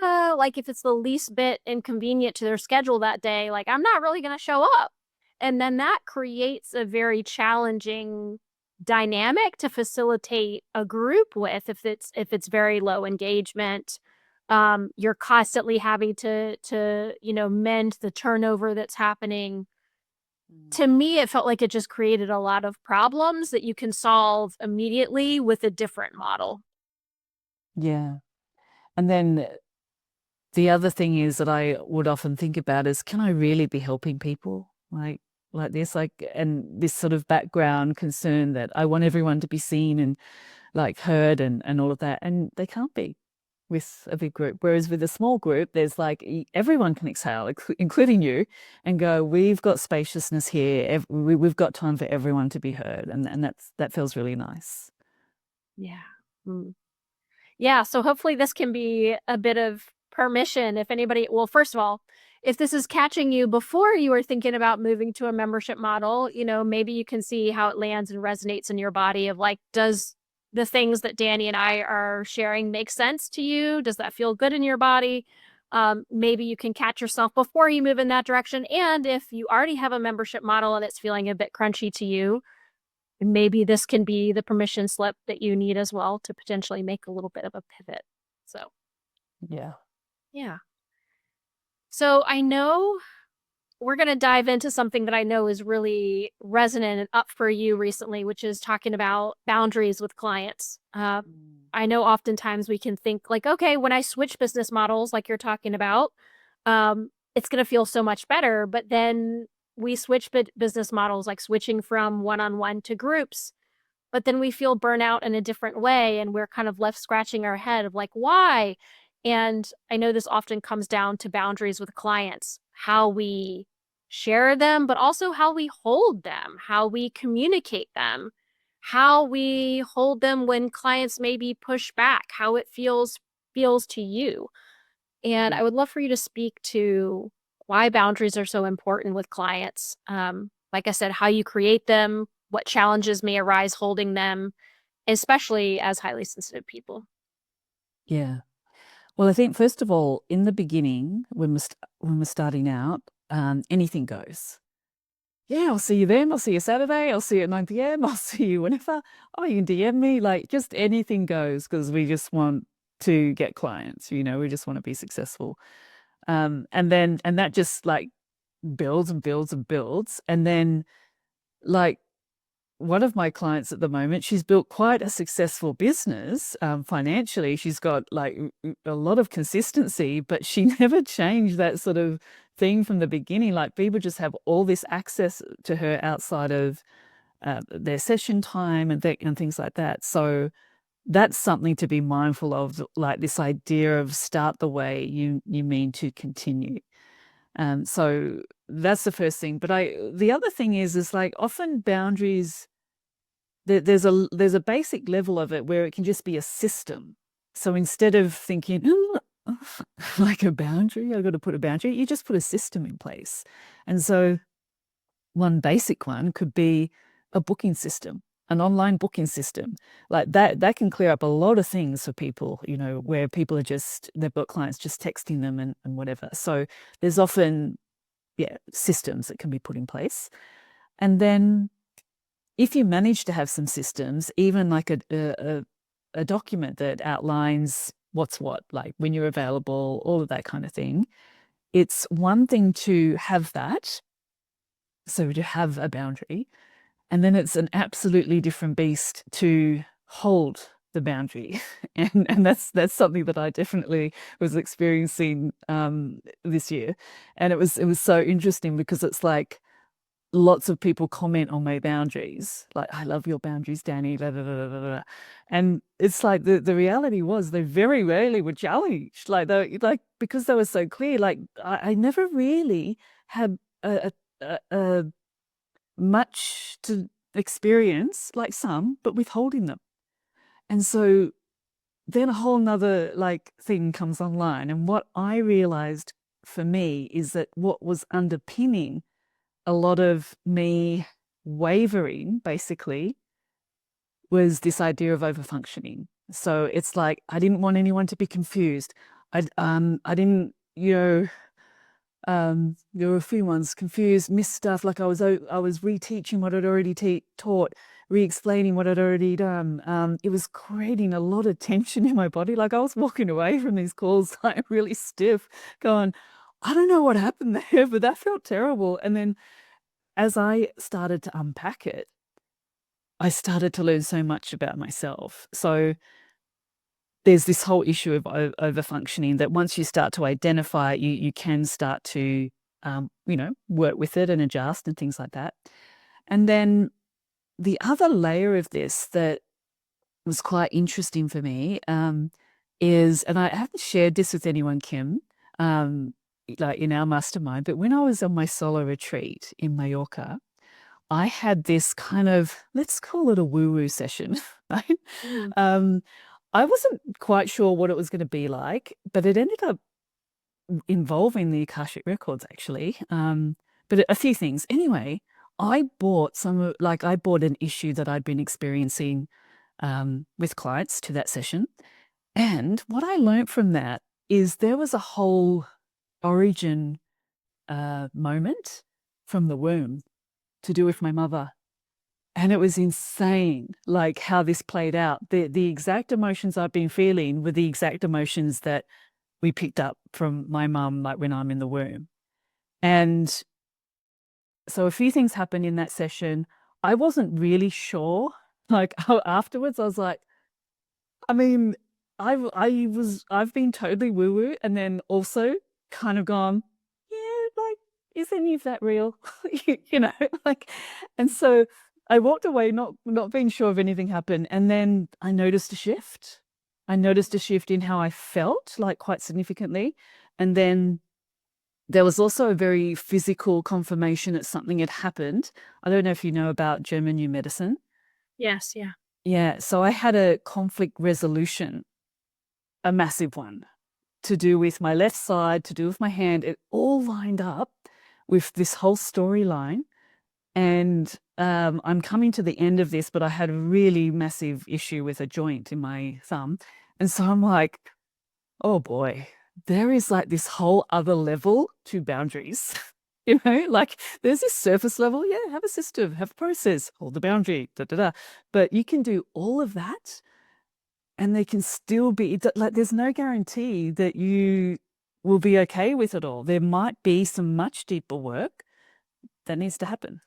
like if it's the least bit inconvenient to their schedule that day, like I'm not really going to show up. And then that creates a very challenging dynamic to facilitate a group with if it's very low engagement. You're constantly having to mend the turnover that's happening. To me, it felt like it just created a lot of problems that you can solve immediately with a different model. Yeah. And then the other thing is that I would often think about is, can I really be helping people like this? And this sort of background concern that I want everyone to be seen and like heard and all of that. And they can't be with a big group. Whereas with a small group, there's like everyone can exhale, including you, and go, we've got spaciousness here. We've got time for everyone to be heard. And that feels really nice. Yeah. Mm. Yeah, so hopefully this can be a bit of permission if anybody, well, first of all, if this is catching you before you were thinking about moving to a membership model, maybe you can see how it lands and resonates in your body of like, does the things that Dani and I are sharing make sense to you? Does that feel good in your body? Maybe you can catch yourself before you move in that direction. And if you already have a membership model and it's feeling a bit crunchy to you, maybe this can be the permission slip that you need as well to potentially make a little bit of a pivot. So, Yeah. yeah. So I know we're going to dive into something that I know is really resonant and up for you recently, which is talking about boundaries with clients. I know oftentimes we can think like, okay, when I switch business models, like you're talking about, it's going to feel so much better. But then we switch business models, like switching from one-on-one to groups, but then we feel burnout in a different way and we're kind of left scratching our head of like, why? And I know this often comes down to boundaries with clients, how we share them, but also how we hold them, how we communicate them, how we hold them when clients maybe push back, how it feels to you. And I would love for you to speak to why boundaries are so important with clients. Like I said, how you create them, what challenges may arise holding them, especially as highly sensitive people. Yeah. Well, I think first of all, in the beginning, when we're starting out, anything goes. Yeah, I'll see you then. I'll see you Saturday. I'll see you at 9 p.m. I'll see you whenever. Oh, you can DM me. Like just anything goes because we just want to get clients. We just want to be successful. And that just like builds and builds and builds. And then like one of my clients at the moment, she's built quite a successful business financially. She's got like a lot of consistency, but she never changed that sort of thing from the beginning. Like people just have all this access to her outside of their session time and things like that. So that's something to be mindful of, like this idea of start the way you mean to continue. So that's the first thing. But the other thing is like often boundaries there's a basic level of it where it can just be a system. So instead of thinking like a boundary, I've got to put a boundary, you just put a system in place. And so one basic one could be a booking system, an online booking system. Like that can clear up a lot of things for people, where people they've got clients just texting them and whatever. So there's often, systems that can be put in place. And then if you manage to have some systems, even like a document that outlines what's what, like when you're available, all of that kind of thing, it's one thing to have that, so to have a boundary, and then it's an absolutely different beast to hold the boundary. And that's something that I definitely was experiencing this year. And it was so interesting because it's like lots of people comment on my boundaries, like, I love your boundaries, Dani, blah, blah, blah, blah, blah. And it's like the reality was they very rarely were challenged. Because they were so clear, like I never really had a much to experience, like some, but withholding them. And so then a whole nother like thing comes online. And what I realized for me is that what was underpinning a lot of me wavering basically was this idea of overfunctioning. So it's like I didn't want anyone to be confused. I didn't, there were a few ones confused, missed stuff. Like I was reteaching what I'd already taught, re-explaining what I'd already done. It was creating a lot of tension in my body. Like I was walking away from these calls like really stiff, going, I don't know what happened there, but that felt terrible. And then as I started to unpack it, I started to learn so much about myself. So there's this whole issue of over functioning that once you start to identify it, you can start to, work with it and adjust and things like that. And then the other layer of this that was quite interesting for me is, and I haven't shared this with anyone, Kim, um, like in our mastermind, but when I was on my solo retreat in Mallorca, I had this kind of, let's call it a woo-woo session, right? Mm. Um, I wasn't quite sure what it was going to be like, but it ended up involving the Akashic Records, actually. But a few things. Anyway, I bought I bought an issue that I'd been experiencing with clients to that session. And what I learned from that is there was a whole origin moment from the womb to do with my mother. And it was insane, like how this played out. The exact emotions I've been feeling were the exact emotions that we picked up from my mum, like when I'm in the womb. And so a few things happened in that session. I wasn't really sure. Like afterwards, I was like, I mean, I've been totally woo woo, and then also kind of gone, yeah, like, is any of that real? you know, like, and so I walked away not being sure if anything happened, and then I noticed a shift. I noticed a shift in how I felt, like quite significantly, and then there was also a very physical confirmation that something had happened. I don't know if you know about German New Medicine. Yes, yeah. Yeah, so I had a conflict resolution, a massive one, to do with my left side, to do with my hand. It all lined up with this whole storyline. And I'm coming to the end of this, but I had a really massive issue with a joint in my thumb. And so I'm like, oh boy, there is like this whole other level to boundaries. Like there's this surface level, yeah, have a system, have a process, hold the boundary, da da da. But you can do all of that and they can still be like, there's no guarantee that you will be okay with it all. There might be some much deeper work that needs to happen.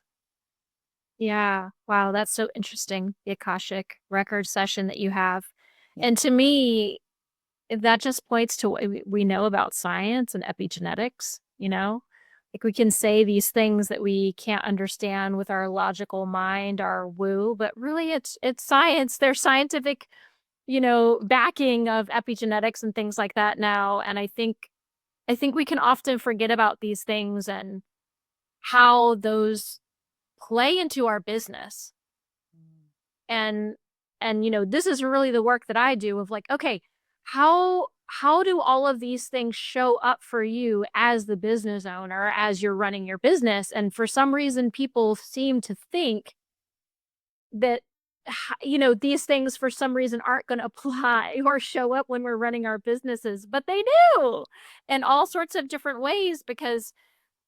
Yeah. Wow, that's so interesting, the Akashic record session that you have. Yeah. And to me, that just points to what we know about science and epigenetics, you know? Like we can say these things that we can't understand with our logical mind, our woo, but really it's science. There's scientific, backing of epigenetics and things like that now. And I think we can often forget about these things and how those play into our business. and this is really the work that I do of like, okay, how do all of these things show up for you as the business owner as you're running your business? And for some reason people seem to think that these things for some reason aren't going to apply or show up when we're running our businesses, but they do in all sorts of different ways. Because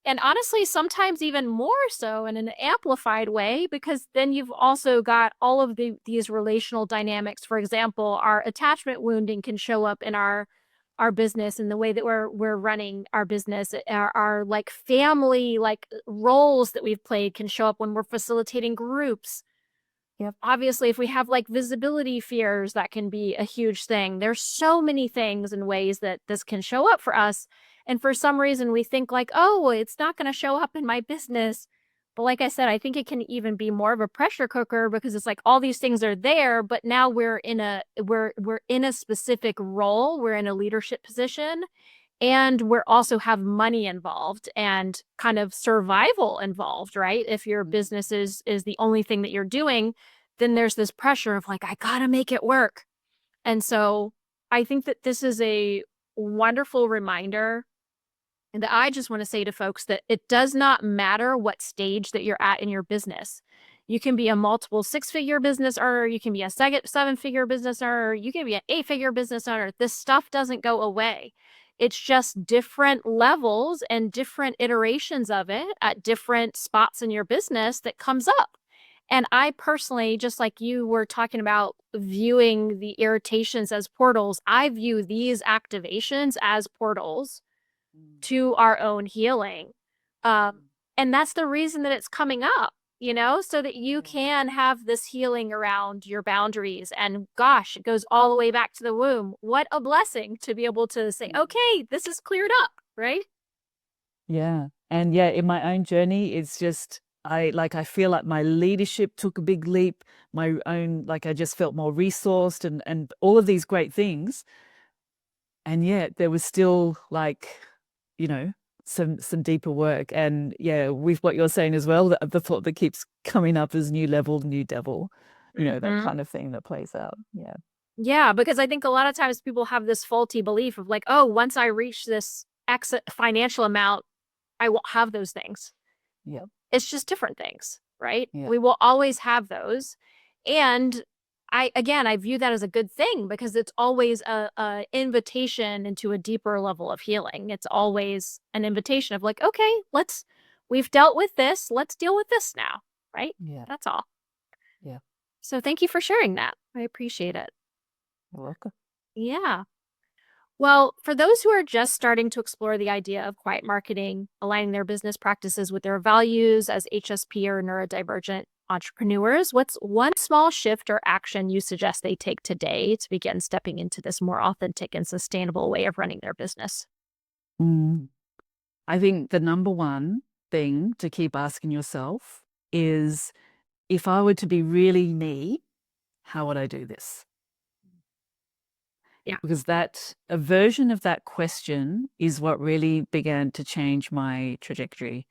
and honestly, sometimes even more so in an amplified way, because then you've also got all of these relational dynamics. For example, our attachment wounding can show up in our business and the way that we're running our business. Our like family like roles that we've played can show up when we're facilitating groups. Yep. Obviously, if we have like visibility fears, that can be a huge thing. There's so many things and ways that this can show up for us. And for some reason, we think like, oh, well, it's not going to show up in my business. But like I said, I think it can even be more of a pressure cooker because it's like all these things are there, but now we're in a specific role. We're in a leadership position and we're also have money involved and kind of survival involved, right? If your business is the only thing that you're doing, then there's this pressure of like, I gotta make it work. And so I think that this is a wonderful reminder, and that I just want to say to folks that it does not matter what stage that you're at in your business. You can be a multiple 6-figure business owner. You can be a 7-figure business owner. You can be an 8-figure business owner. This stuff doesn't go away. It's just different levels and different iterations of it at different spots in your business that comes up. And I personally, just like you were talking about viewing the irritations as portals, I view these activations as portals to our own healing. And that's the reason that it's coming up, so that you can have this healing around your boundaries. And gosh, it goes all the way back to the womb. What a blessing to be able to say, okay, this is cleared up, right? Yeah. And yeah, in my own journey, it's just, I feel like my leadership took a big leap. My own, I just felt more resourced and all of these great things. And yet there was still some deeper work. And yeah, with what you're saying as well, the thought that keeps coming up is new level, new devil, that kind of thing that plays out. Yeah. Yeah, because I think a lot of times people have this faulty belief of like, oh, once I reach this X financial amount, I won't have those things. Yeah. It's just different things, right? Yeah. We will always have those. And I view that as a good thing because it's always a invitation into a deeper level of healing. It's always an invitation of like, okay, we've dealt with this. Let's deal with this now, right? Yeah. That's all. Yeah. So thank you for sharing that. I appreciate it. You're welcome. Yeah. Well, for those who are just starting to explore the idea of quiet marketing, aligning their business practices with their values as HSP or neurodivergent entrepreneurs, what's one small shift or action you suggest they take today to begin stepping into this more authentic and sustainable way of running their business? I think the number one thing to keep asking yourself is, if I were to be really me, how would I do this? Yeah. Because a version of that question is what really began to change my trajectory.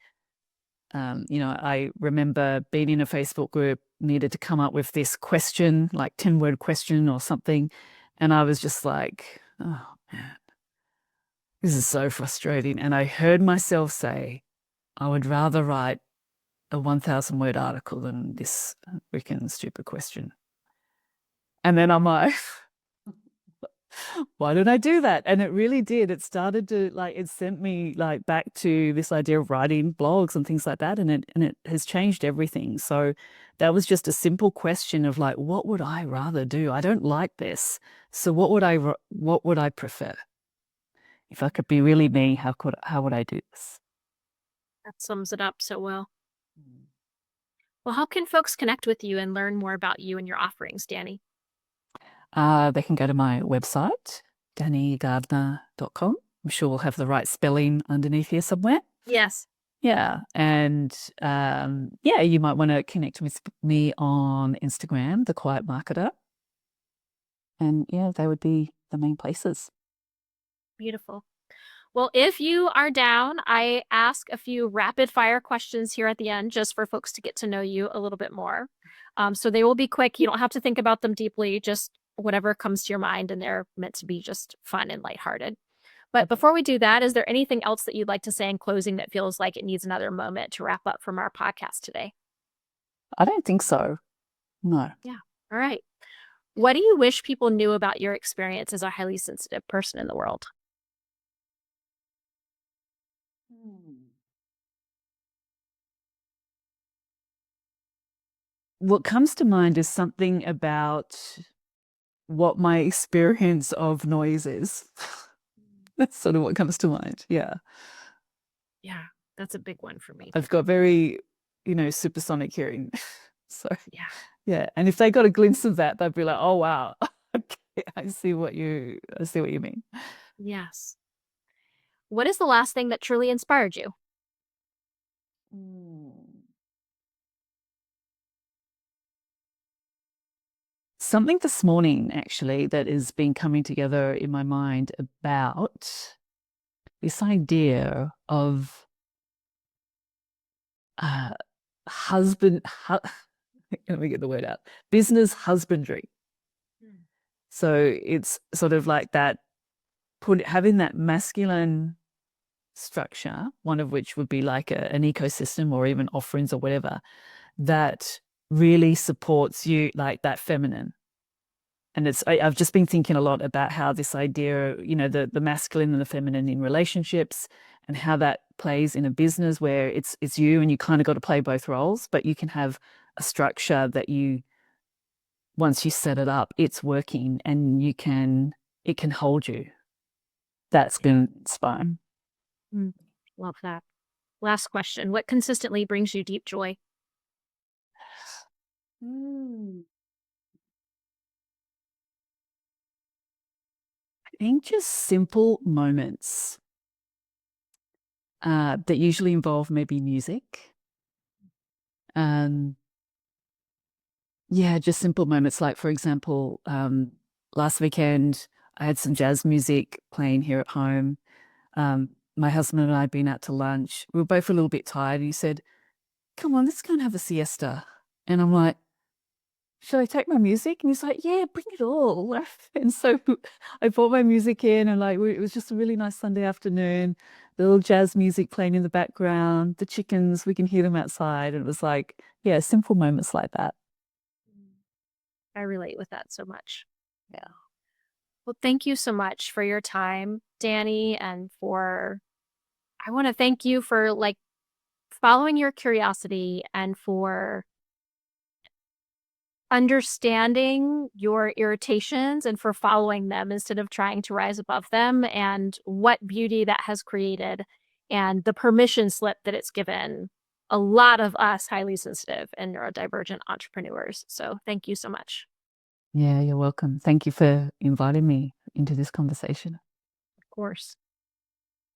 I remember being in a Facebook group, needed to come up with this question, like 10-word question or something. And I was just like, oh man, this is so frustrating. And I heard myself say, I would rather write a 1,000-word article than this freaking stupid question. And then I'm like, why did I do that? And it really did. It started to it sent me back to this idea of writing blogs and things like that. And it has changed everything. So that was just a simple question of what would I rather do? I don't like this. So what would I prefer? If I could be really me, how would I do this? That sums it up so well. Well, how can folks connect with you and learn more about you and your offerings, Dani? They can go to my website, danigardner.com. I'm sure we'll have the right spelling underneath here somewhere. Yes. Yeah. And you might want to connect with me on Instagram, The Quiet Marketer. And yeah, they would be the main places. Beautiful. Well, if you are down, I ask a few rapid fire questions here at the end just for folks to get to know you a little bit more. So they will be quick. You don't have to think about them deeply, just whatever comes to your mind, and they're meant to be just fun and lighthearted. But before we do that, is there anything else that you'd like to say in closing that feels like it needs another moment to wrap up from our podcast today? I don't think so. No. Yeah. All right. What do you wish people knew about your experience as a highly sensitive person in the world? What comes to mind is something about what my experience of noise is. That's sort of what comes to mind. Yeah. Yeah, that's a big one for me. I've got very, supersonic hearing. So Yeah. yeah. And if they got a glimpse of that, they'd be like, oh wow. Okay, I see what you mean. Yes. What is the last thing that truly inspired you? Something this morning, actually, that has been coming together in my mind about this idea of husband, let me get the word out, business husbandry. So it's sort of like that, having that masculine structure, one of which would be like an ecosystem or even offerings or whatever, that really supports you, like that feminine. And I've just been thinking a lot about how this idea, the masculine and the feminine in relationships, and how that plays in a business where it's you and you kind of got to play both roles, but you can have a structure that once you set it up, it's working and it can hold you. That's been inspiring. Mm, love that. Last question. What consistently brings you deep joy? Mm. I think just simple moments that usually involve maybe music. Um, yeah, just simple moments. Like, for example, last weekend, I had some jazz music playing here at home. My husband and I had been out to lunch. We were both a little bit tired. He said, "Come on, let's go and have a siesta." And I'm like, "Should I take my music?" And he's like, "Yeah, bring it all." And so I brought my music in, and like it was just a really nice Sunday afternoon. The little jazz music playing in the background, the chickens, we can hear them outside. And it was like, yeah, simple moments like that. I relate with that so much. Yeah. Well, thank you so much for your time, Dani, I want to thank you for like following your curiosity and for understanding your irritations and for following them instead of trying to rise above them, and what beauty that has created and the permission slip that it's given a lot of us highly sensitive and neurodivergent entrepreneurs. So thank you so much. Yeah, you're welcome. Thank you for inviting me into this conversation. Of course.